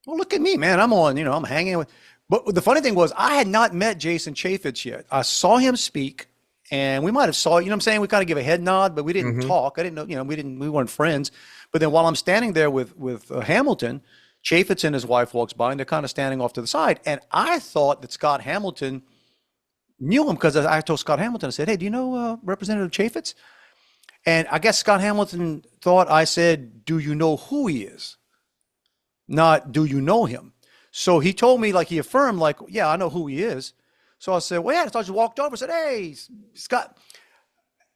well, look at me, man. I'm hanging with. But the funny thing was, I had not met Jason Chaffetz yet. I saw him speak, and we might have saw, what I'm saying? We kind of give a head nod, but we didn't talk. I didn't know, we weren't friends. But then while I'm standing there with Hamilton, Chaffetz and his wife walks by, and they're kind of standing off to the side. And I thought that Scott Hamilton knew him because I told Scott Hamilton, I said, hey, do you know Representative Chaffetz? And I guess Scott Hamilton thought I said, do you know who he is? Not, do you know him? So he told me, he affirmed, yeah, I know who he is. So I said, well, yeah. So I just walked over and said, hey, Scott.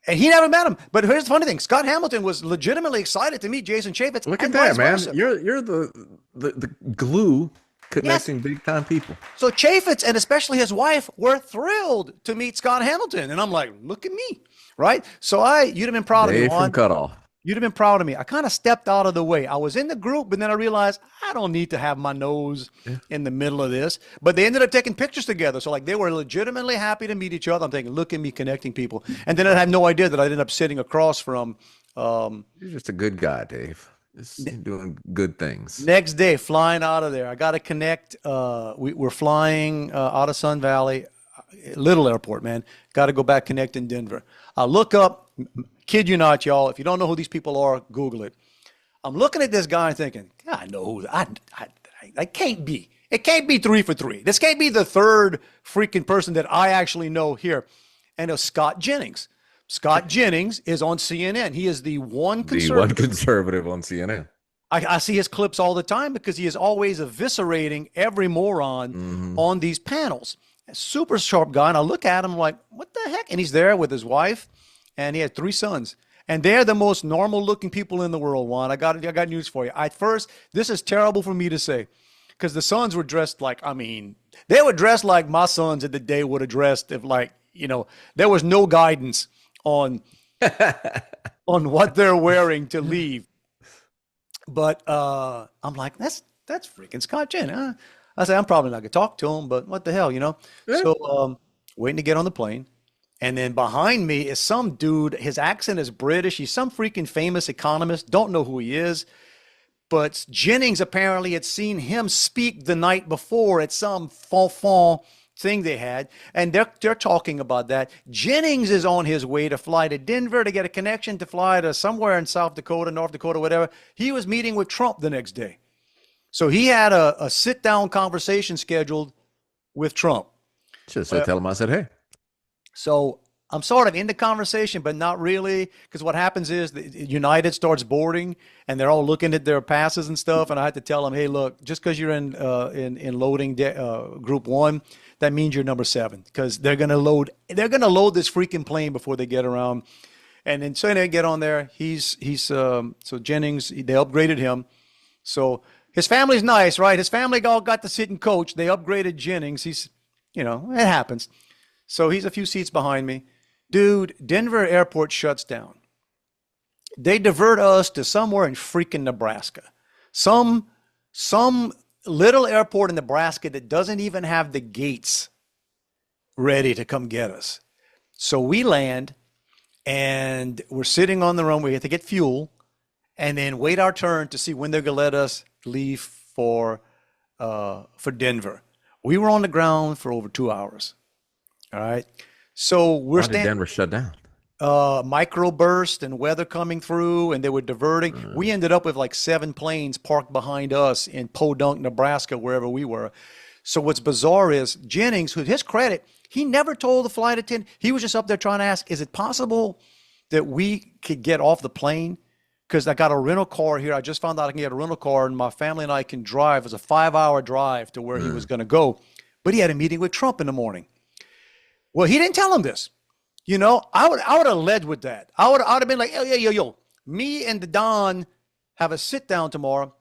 And he never met him. But here's the funny thing. Scott Hamilton was legitimately excited to meet Jason Chaffetz. Look at that, man. You're the glue connecting big time people. So Chaffetz and especially his wife were thrilled to meet Scott Hamilton. And I'm like, look at me. Right? So you'd have been proud of me. From cutoff. You'd have been proud of me. I kind of stepped out of the way. I was in the group, but then I realized I don't need to have my nose in the middle of this. But they ended up taking pictures together. So they were legitimately happy to meet each other. I'm thinking, look at me connecting people. And then I had no idea that I'd end up sitting across from. You're just a good guy, Dave. Just doing good things. Next day, flying out of there. I got to connect. We're flying out of Sun Valley. Little airport, man. Got to go back, connect in Denver. I look up, kid you not, y'all. If you don't know who these people are, Google it. I'm looking at this guy and thinking, I know who. I can't be. It can't be 3 for 3. This can't be the third freaking person that I actually know here. And it was Scott Jennings. Scott Jennings is on CNN. He is the one conservative on CNN. I see his clips all the time because he is always eviscerating every moron on these panels. Super sharp guy. And I look at him like, what the heck? And he's there with his wife, and he had 3 sons. And they're the most normal looking people in the world, Juan. I got news for you. At first, this is terrible for me to say, because the sons were dressed they were dressed like my sons at the day would have dressed if there was no guidance on what they're wearing to leave. But I'm like, that's freaking Scott Jen. I said, I'm probably not going to talk to him, but what the hell, you know? Yeah. So, waiting to get on the plane. And then behind me is some dude. His accent is British. He's some freaking famous economist. Don't know who he is. But Jennings apparently had seen him speak the night before at some fond thing they had. And they're talking about that. Jennings is on his way to fly to Denver to get a connection to fly to somewhere in South Dakota, North Dakota, whatever. He was meeting with Trump the next day. So he had a sit-down conversation scheduled with Trump. Should have tell him I said, hey. So I'm sort of in the conversation, but not really, because what happens is the United starts boarding, and they're all looking at their passes and stuff, and I had to tell them, hey, look, just because you're in loading group 1, that means you're number 7, because they're gonna load this freaking plane before they get around, and then so they get on there. So Jennings, they upgraded him, so his family's nice, right? His family all got to sit and coach. They upgraded Jennings. He's, it happens. So he's a few seats behind me. Dude, Denver airport shuts down. They divert us to somewhere in freaking Nebraska. Some little airport in Nebraska that doesn't even have the gates ready to come get us. So we land, and we're sitting on the runway. We have to get fuel and then wait our turn to see when they're going to let us leave for Denver. We were on the ground for over 2 hours. All right. So we're standing. Denver shut down? Microburst and weather coming through, and they were diverting. We ended up with like 7 planes parked behind us in Podunk, Nebraska, wherever we were. So what's bizarre is Jennings, who, his credit, he never told the flight attendant. He was just up there trying to ask, is it possible that we could get off the plane? Because I got a rental car here. I just found out I can get a rental car, and my family and I can drive. It was a 5-hour drive to where he was going to go. But he had a meeting with Trump in the morning. Well, he didn't tell him this. I would have led with that. I would have been like, yo. Me and the Don have a sit down tomorrow.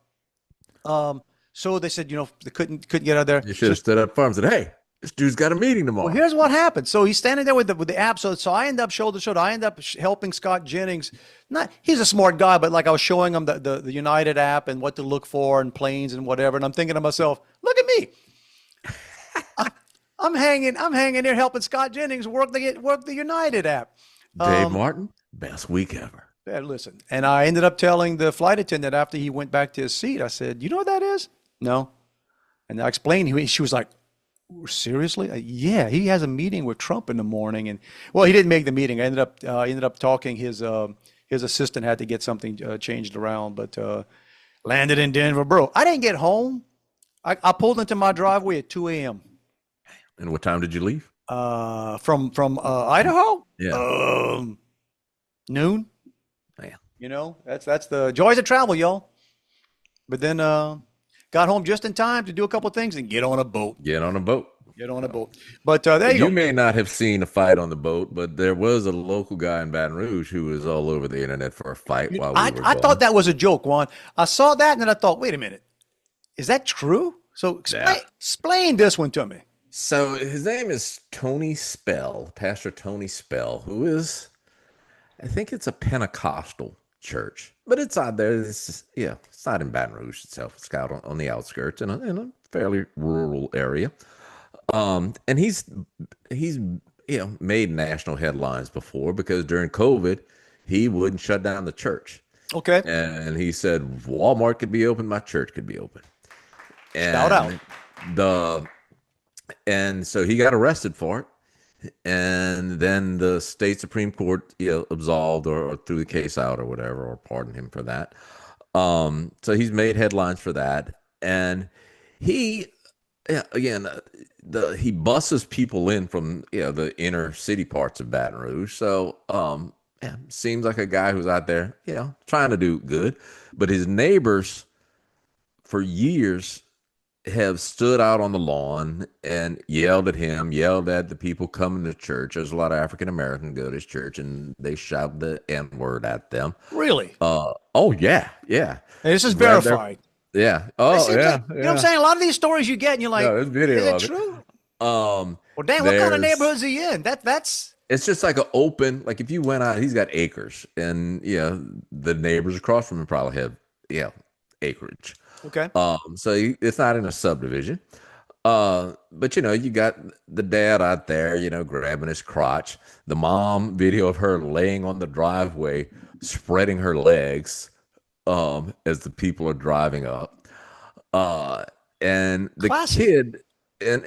So they said, they couldn't get out of there. You should have stood up for him and said, hey, this dude's got a meeting tomorrow. Well, here's what happened. So he's standing there with the app. So I end up shoulder to shoulder. I end up helping Scott Jennings. He's a smart guy, but like I was showing him the United app and what to look for and planes and whatever. And I'm thinking to myself, look at me. I'm hanging there helping Scott Jennings work the United app. Dave Martin, best week ever. Yeah, listen, and I ended up telling the flight attendant after he went back to his seat, I said, you know what that is? No. And I explained. She was like, seriously? Yeah, he has a meeting with Trump in the morning. And well, he didn't make the meeting. I ended up talking. His assistant had to get something changed around, but landed in Denver. Bro, I didn't get home. I pulled into my driveway at 2 a.m. And what time did you leave? From Idaho? Yeah. Noon. Yeah. That's the joys of travel, y'all. But then got home just in time to do a couple of things and get on a boat. Get on a boat. But there you go. You may not have seen a fight on the boat, but there was a local guy in Baton Rouge who was all over the internet for a fight while we were I gone. thought that was a joke, Juan. I saw that and then I thought, wait a minute. Is that true? So explain this one to me. So his name is Tony Spell, Pastor Tony Spell, who is, I think it's a Pentecostal church, but it's out there. It's not in Baton Rouge itself. It's out on the outskirts in a fairly rural area. And he's made national headlines before because during COVID, he wouldn't shut down the church. Okay. And he said, Walmart could be open, my church could be open. And Shout out. And so he got arrested for it. And then the state Supreme Court, absolved or threw the case out or whatever, or pardoned him for that. So he's made headlines for that. And he buses people in from the inner city parts of Baton Rouge. So seems like a guy who's out there, trying to do good. But his neighbors for years have stood out on the lawn and yelled at him, yelled at the people coming to church. There's a lot of African Americans go to his church, and they shout the N-word at them. Really? Oh yeah. Hey, this is verified. Yeah. Oh yeah. Like, you know what I'm saying? A lot of these stories you get, and you're like, there's video is it of true? it. Well, damn, what kind of neighborhood is he in? That's. It's just like an open, like if you went out, he's got acres, and the neighbors across from him probably have acreage. Okay. It's not in a subdivision. But you got the dad out there, grabbing his crotch. The mom video of her laying on the driveway, spreading her legs, as the people are driving up. And the Classic. kid, and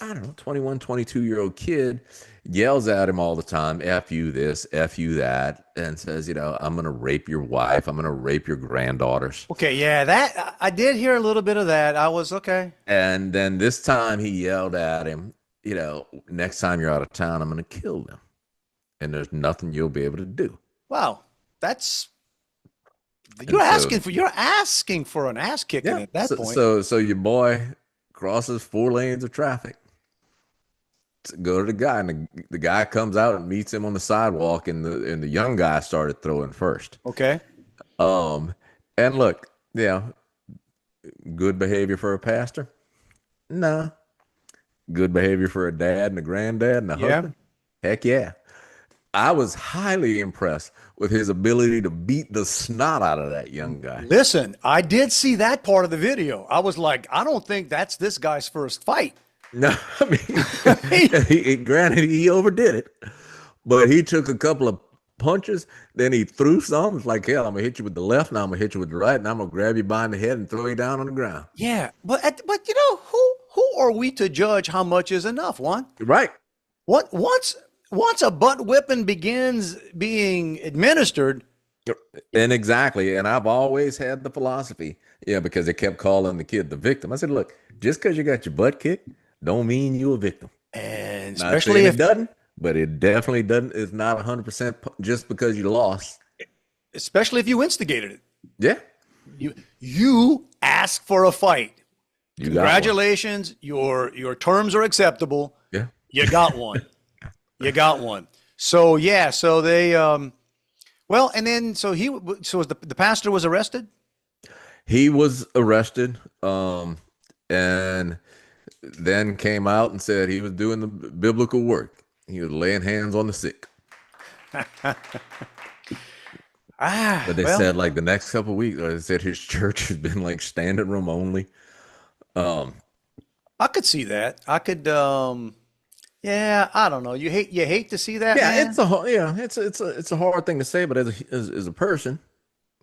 I don't know, 21, 22-year-old kid yells at him all the time, F you this, F you that, and says, I'm going to rape your wife. I'm going to rape your granddaughters. Okay. Yeah. That I did hear a little bit of that. I was okay. And then this time he yelled at him, next time you're out of town, I'm going to kill them. And there's nothing you'll be able to do. Wow. You're asking for an ass kicking at that point. So your boy crosses 4 lanes of traffic to go to the guy, and the guy comes out and meets him on the sidewalk, and the young guy started throwing first. Okay. And look, good behavior for a pastor? Nah. Good behavior for a dad and a granddad and a husband? Heck yeah. I was highly impressed with his ability to beat the snot out of that young guy. Listen, I did see that part of the video. I was like, I don't think that's this guy's first fight. No, I mean, granted, he overdid it, but he took a couple of punches, then he threw some. It's like, hell, I'm gonna hit you with the left, now I'm gonna hit you with the right, and I'm gonna grab you behind the head and throw you down on the ground. Yeah, but who are we to judge how much is enough, Juan? Right. Once a butt whipping begins being administered. And exactly. And I've always had the philosophy, because they kept calling the kid the victim. I said, look, just because you got your butt kicked, don't mean you're a victim. And Not especially if it doesn't, but it definitely doesn't. It's not 100% just because you lost. Especially if you instigated it. Yeah. You asked for a fight. You Congratulations. Your terms are acceptable. Yeah. You got one. You got one. So yeah, so they and then so the pastor was arrested? He was arrested, and then came out and said he was doing the biblical work. He was laying hands on the sick. But they said like the next couple of weeks, they said his church has been like standing room only. I could see that. I could I don't know. You hate to see that. Yeah, man? it's a hard thing to say, but as a person,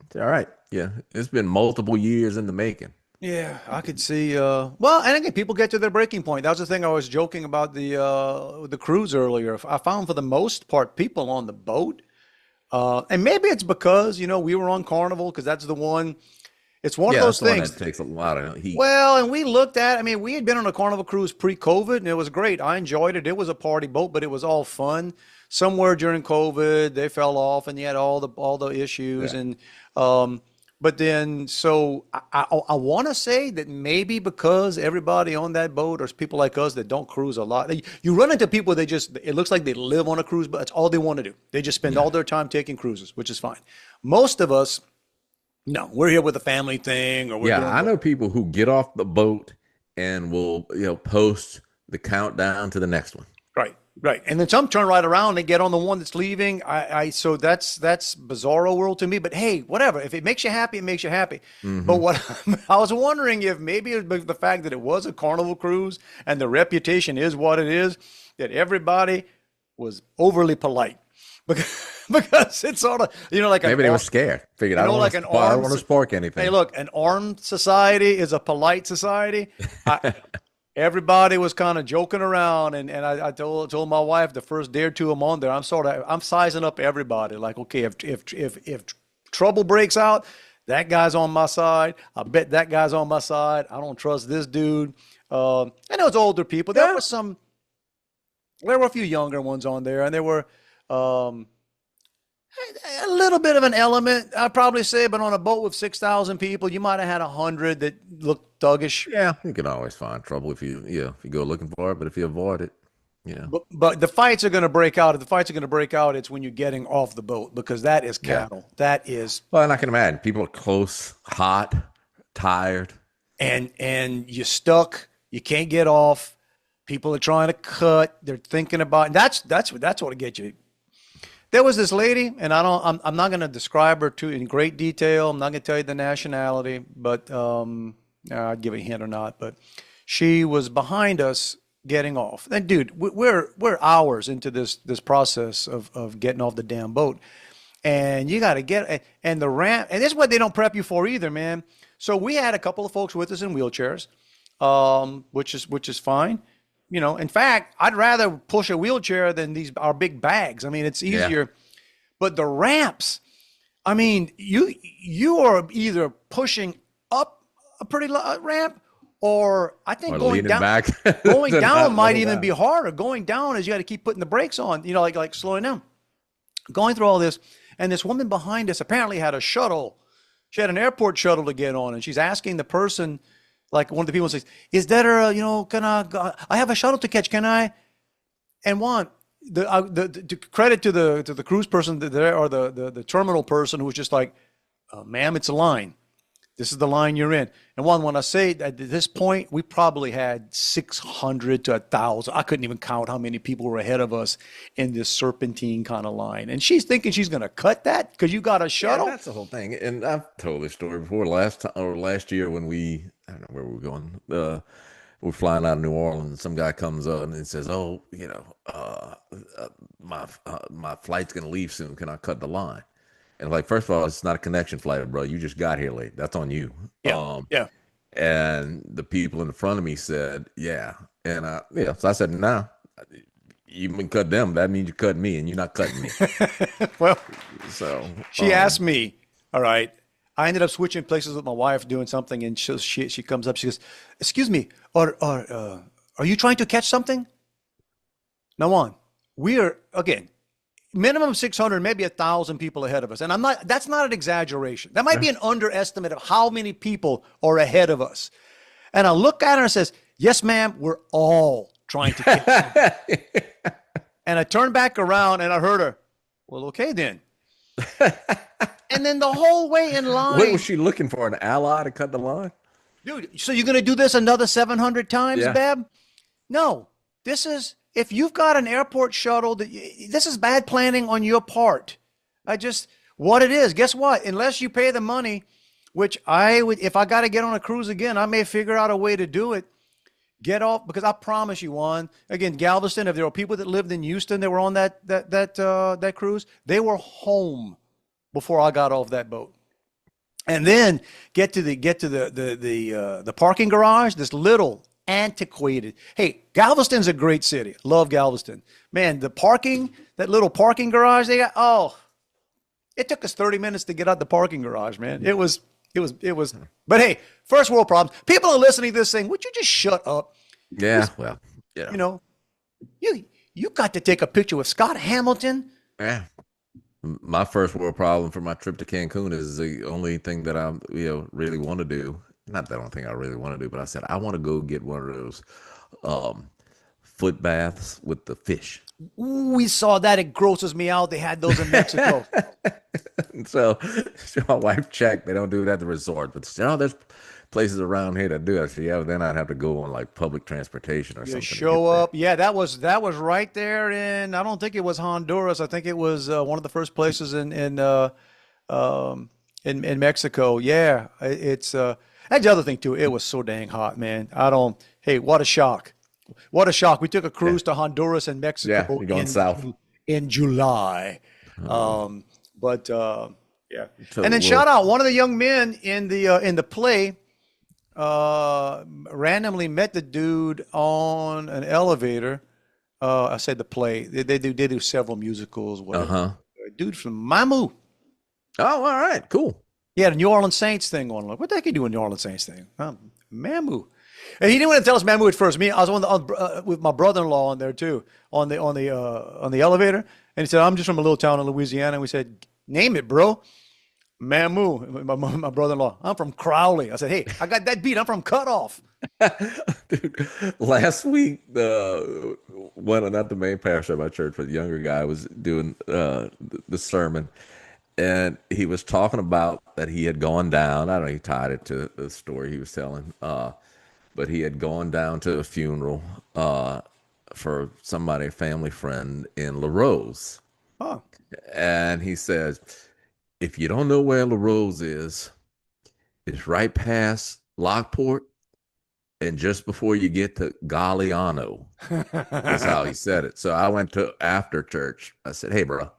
it's all right. Yeah, it's been multiple years in the making. Yeah, I could see. And again, people get to their breaking point. That was the thing I was joking about the cruise earlier. I found for the most part people on the boat, and maybe it's because we were on Carnival because that's the one. It's one of those things that takes a lot of heat. Well, and we looked at. I mean, we had been on a Carnival cruise pre-COVID, and it was great. I enjoyed it. It was a party boat, but it was all fun. Somewhere during COVID, they fell off, and you had all the issues, and but then, so I want to say that maybe because everybody on that boat or people like us that don't cruise a lot, you run into people it looks like they live on a cruise, but that's all they want to do. They just spend all their time taking cruises, which is fine. Most of us, no, we're here with a family thing. Or I know people who get off the boat and will post the countdown to the next one. Right. And then some turn right around and they get on the one that's leaving. So that's bizarro world to me. But hey, whatever. If it makes you happy, it makes you happy. Mm-hmm. But what I was wondering if maybe it was the fact that it was a Carnival cruise and the reputation is what it is, that everybody was overly polite. Because it's sort of, like maybe they were scared. Figured I don't want to spark anything. Hey, look, an armed society is a polite society. Everybody was kind of joking around, and I told my wife the first day or two I'm on there, I'm sizing up everybody. Like, okay, if trouble breaks out, that guy's on my side. I bet that guy's on my side. I don't trust this dude. I know it's older people. There were a few younger ones on there, and there were a little bit of an element, I'd probably say, but on a boat with 6,000 people, you might have had 100 that looked thuggish. Yeah, you can always find trouble if you go looking for it, but if you avoid it, But the fights are going to break out. If the fights are going to break out, it's when you're getting off the boat, because that is cattle. Yeah. That is. Well, and I can imagine people are close, hot, tired, and you're stuck. You can't get off. People are trying to cut. They're thinking about. That's what gets you. there was this lady, and I'm not going to describe her in great detail. I'm not going to tell you the nationality, but I'd give a hint or not. But she was behind us getting off. And dude, we're hours into this process of getting off the damn boat, and you got to get and the ramp. And this is what they don't prep you for either, man. So we had a couple of folks with us in wheelchairs, which is fine. You know, in fact, I'd rather push a wheelchair than our big bags. I mean, it's easier. Yeah. But the ramps, I mean, you are either pushing up a pretty ramp, or I think going down back. Going down might even be harder. Going down is you got to keep putting the brakes on, you know, like slowing down. Going through all this, and this woman behind us apparently had a shuttle. She had an airport shuttle to get on, and she's asking the person, like one of the people says, "Is there a, you know, can I have a shuttle to catch? Can I?" And Juan, the credit to the cruise person there, or the terminal person, who was just like, "Ma'am, it's a line. This is the line you're in." And Juan, when I say at this point, we probably had 600 to 1,000. I couldn't even count how many people were ahead of us in this serpentine kind of line. And she's thinking she's going to cut that because you got a shuttle. Yeah, that's the whole thing. And I've told this story before. Last year when I don't know where we were going. We're flying out of New Orleans. Some guy comes up and says, "Oh, you know, my flight's going to leave soon. Can I cut the line?" And like, first of all, it's not a connection flight, bro. You just got here late. That's on you. Yeah. Yeah. And the people in front of me said, "Yeah." And so I said, "No, you can cut them. That means you cut me, and you're not cutting me." Well, so she asked me, all right. I ended up switching places with my wife doing something, and she comes up. She goes, "Excuse me, are you trying to catch something?" Now, Juan, we are, again, minimum 600, maybe 1,000 people ahead of us. And that's not an exaggeration. That might be an underestimate of how many people are ahead of us. And I look at her and says, "Yes, ma'am, we're all trying to catch something." And I turned back around and I heard her, "Well, okay then." And then the whole way in line. What was she looking for? An ally to cut the line? Dude, so you're going to do this another 700 times, Bab? No. This is, if you've got an airport shuttle, this is bad planning on your part. What it is, guess what? Unless you pay the money, which I would, if I got to get on a cruise again, I may figure out a way to do it. Get off, because I promise you, Juan, again, Galveston, if there were people that lived in Houston that were on that cruise, they were home before I got off that boat. And then get to the parking garage, this little antiquated. Hey, Galveston's a great city. Love Galveston. Man, that little parking garage they got, it took us 30 minutes to get out the parking garage, man. It was, but hey, first world problems. People are listening to this saying, "Would you just shut up?" Yeah, well, yeah. You know, you got to take a picture with Scott Hamilton. Yeah. My first world problem for my trip to Cancun is the only thing that I really want to do. Not the only thing I really want to do, but I said I want to go get one of those foot baths with the fish. Ooh, we saw that. It grosses me out. They had those in Mexico. so my wife checked. They don't do it at the resort, but there's places around here that do it. I said, yeah, but then I'd have to go on like public transportation or something. Show up. Yeah, that was right there in, I don't think it was Honduras. I think it was one of the first places in Mexico. Yeah, it's that's the other thing too. It was so dang hot, man. Hey, what a shock. What a shock. We took a cruise to Honduras and Mexico. Yeah, you're going south in July. Yeah. And then shout out one of the young men in the play. Randomly met the dude on an elevator. I said the play. They do several musicals. Whatever. A dude from Mamu. Oh, all right, cool. He had a New Orleans Saints thing on. Like, what the heck are you doing, New Orleans Saints thing? Mamu. And he didn't want to tell us Mamu at first. I was with my brother-in-law on there too, on the elevator. And he said, "I'm just from a little town in Louisiana." And we said, "Name it, bro." Mamu, my brother-in-law. "I'm from Crowley." I said, "Hey, I got that beat. I'm from Cutoff." Dude, last week, not the main pastor of my church, but the younger guy was doing the sermon, and he was talking about that he had gone down. I don't know. He tied it to the story he was telling, but he had gone down to a funeral for somebody, a family friend in La Rose. Oh, And he says, if you don't know where LaRose is, it's right past Lockport and just before you get to Galliano. Is how he said it. So I went to after church. I said, hey, bro,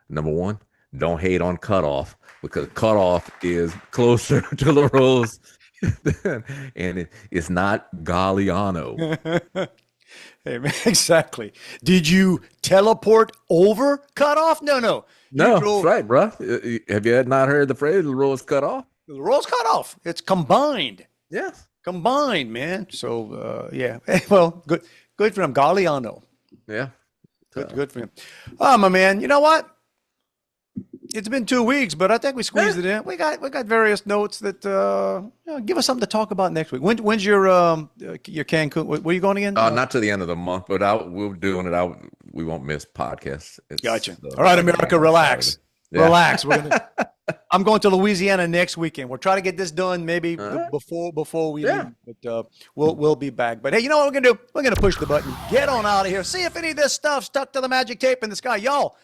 number one, don't hate on Cutoff because Cutoff is closer to LaRose and it's not Galliano. hey, man, exactly. Did you teleport over cutoff? No. You No, that's drove right, bro. Have you not heard the phrase LaRose cut off? the roll's cut off. It's combined. Yes. Combined, man. So yeah. Well, good for him. Galliano. Yeah. Good for him. Oh, my man. You know what? It's been 2 weeks, but I think we squeezed it in. We got various notes that give us something to talk about next week. When's your Cancun? Where are you going again? Not to the end of the month, but we're doing it. We won't miss podcasts. Gotcha. All right, America, relax. Yeah. Relax. I'm going to Louisiana next weekend. We'll try to get this done maybe before we leave. But we'll be back. But hey, you know what we're gonna do? We're gonna push the button. Get on out of here. See if any of this stuff stuck to the magic tape in the sky, y'all.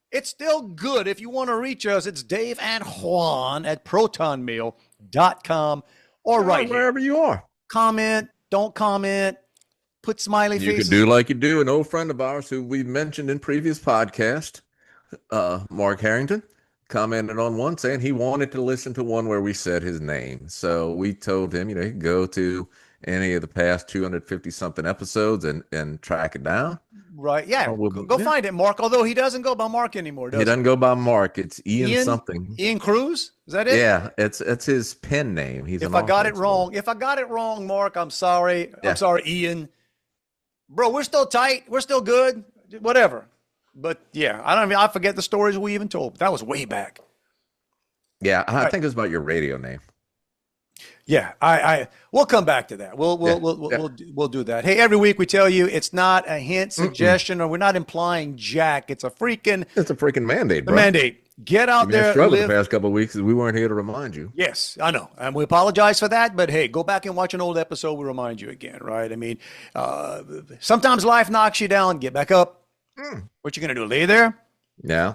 It's still good. If you want to reach us, it's Dave and Juan at protonmail.com or right wherever here. you are. Comment, don't comment, put smiley You faces. can do like you do. An old friend of ours who we've mentioned in previous podcast, Mark Harrington, commented on one saying he wanted to listen to one where we said his name. So we told him, he could go to any of the past 250 something episodes and track it down. Right. Yeah. Go find it, Mark. Although he doesn't go by Mark anymore, does he? He doesn't go by Mark. It's Ian something. Ian Cruz? Is that it? Yeah. It's his pen name. If I got it wrong, Mark, I'm sorry. Yeah. I'm sorry, Ian. Bro, we're still tight. We're still good. Whatever. But yeah, I forget the stories we even told. That was way back. Yeah. I think it was about your radio name. Yeah, we'll come back to that. We'll do that. Hey, every week we tell you it's not a hint, suggestion, or we're not implying jack. It's a freaking mandate, bro. The mandate. Get out there. The past couple of weeks is we weren't here to remind you. Yes, I know, and we apologize for that. But hey, go back and watch an old episode. We remind you again, right? I mean, sometimes life knocks you down. Get back up. What you gonna do? Lay there? Yeah.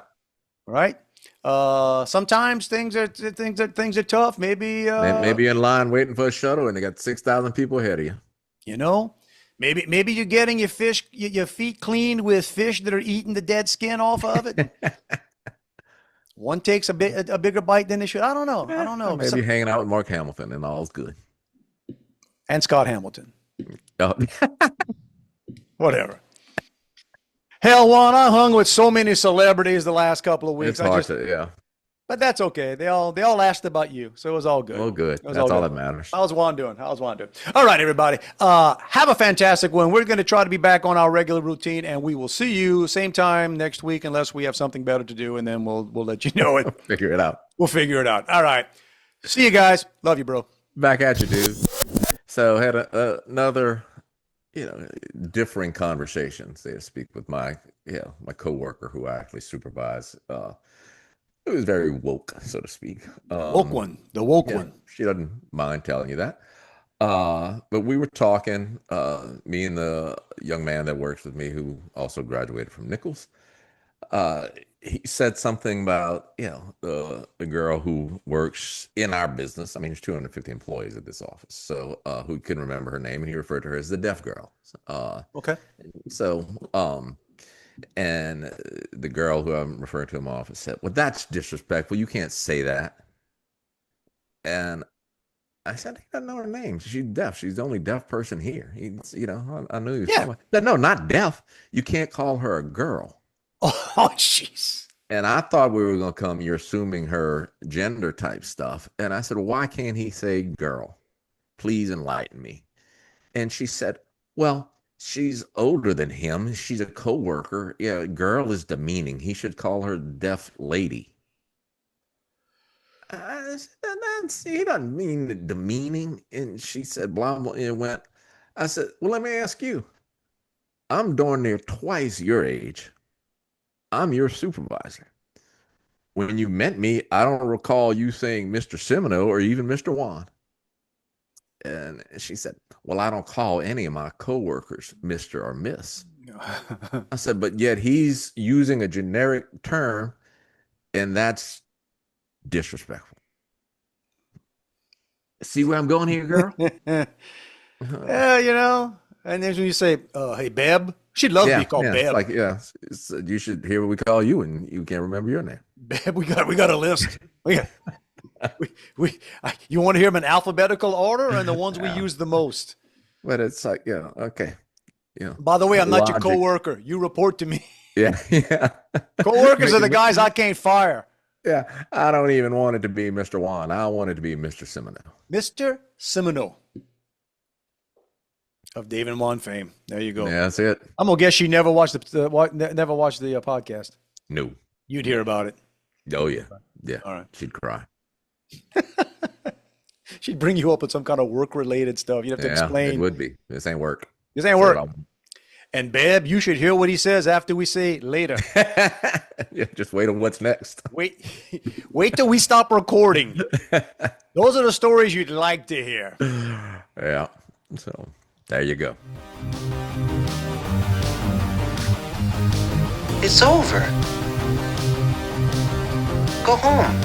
Right. Sometimes things are tough. Maybe in line waiting for a shuttle and they got 6,000 people ahead of you. You know, maybe you're getting your feet cleaned with fish that are eating the dead skin off of it. One takes a bigger bite than they should. I don't know. Maybe hanging out with Mark Hamilton and all's good. And Scott Hamilton. Oh. Whatever. Hell, Juan, I hung with so many celebrities the last couple of weeks. It's hard to. But that's okay. They all asked about you, so it was all good. Oh, good. That's all that matters. How's Juan doing? All right, everybody. Have a fantastic one. We're going to try to be back on our regular routine, and we will see you same time next week, unless we have something better to do, and then we'll let you know it. Figure it out. We'll figure it out. All right. See you guys. Love you, bro. Back at you, dude. So had another, differing conversations, so to speak, with my coworker who I actually supervise. It was very woke, so to speak. The woke one. She doesn't mind telling you that. But we were talking, me and the young man that works with me who also graduated from Nichols. He said something about, the girl who works in our business. I mean, there's 250 employees at this office. So who couldn't remember her name, and he referred to her as the deaf girl. Okay. So, and the girl who I'm referring to in my office said, well, that's disrespectful. You can't say that. And I said, he doesn't know her name. She's deaf. She's the only deaf person here. I knew he was talking about. No, not deaf. You can't call her a girl. Oh, jeez. And I thought we were going to come, you're assuming her gender type stuff. And I said, why can't he say girl? Please enlighten me. And she said, well, she's older than him. She's a coworker. Yeah, girl is demeaning. He should call her deaf lady. I said, he doesn't mean demeaning. And she said, blah, blah, and went. I said, well, let me ask you. I'm darn near twice your age. I'm your supervisor. When you met me, I don't recall you saying Mr. Semino or even Mr. Juan. And she said, well, I don't call any of my coworkers Mr. or Miss. I said, but yet he's using a generic term, and that's disrespectful. See where I'm going here, girl? Yeah, you know. And then when you say, "Hey, Beb," she loves to be called It's Beb. like, you should hear what we call you, and you can't remember your name. Beb, we got a list. You want to hear them in alphabetical order and the ones we use the most. But it's like, okay. By the way, I'm not your Logic. coworker. You report to me. Yeah. Coworkers are the guys I can't fire. Yeah. I don't even want it to be Mr. Juan. I want it to be Mr. Semino. Mr. Semino of Dave and Juan fame. There you go. Yeah, that's it. I'm gonna guess she never watched the podcast. No. You'd hear about it. Oh, yeah. Yeah. All right. She'd cry. She'd bring you up with some kind of work-related stuff. You'd have to explain. It would be. This ain't work. This ain't work. And Beb, you should hear what he says after we say later. Yeah, just wait on what's next. Wait till we stop recording. Those are the stories you'd like to hear. Yeah. So there you go. It's over. Go home.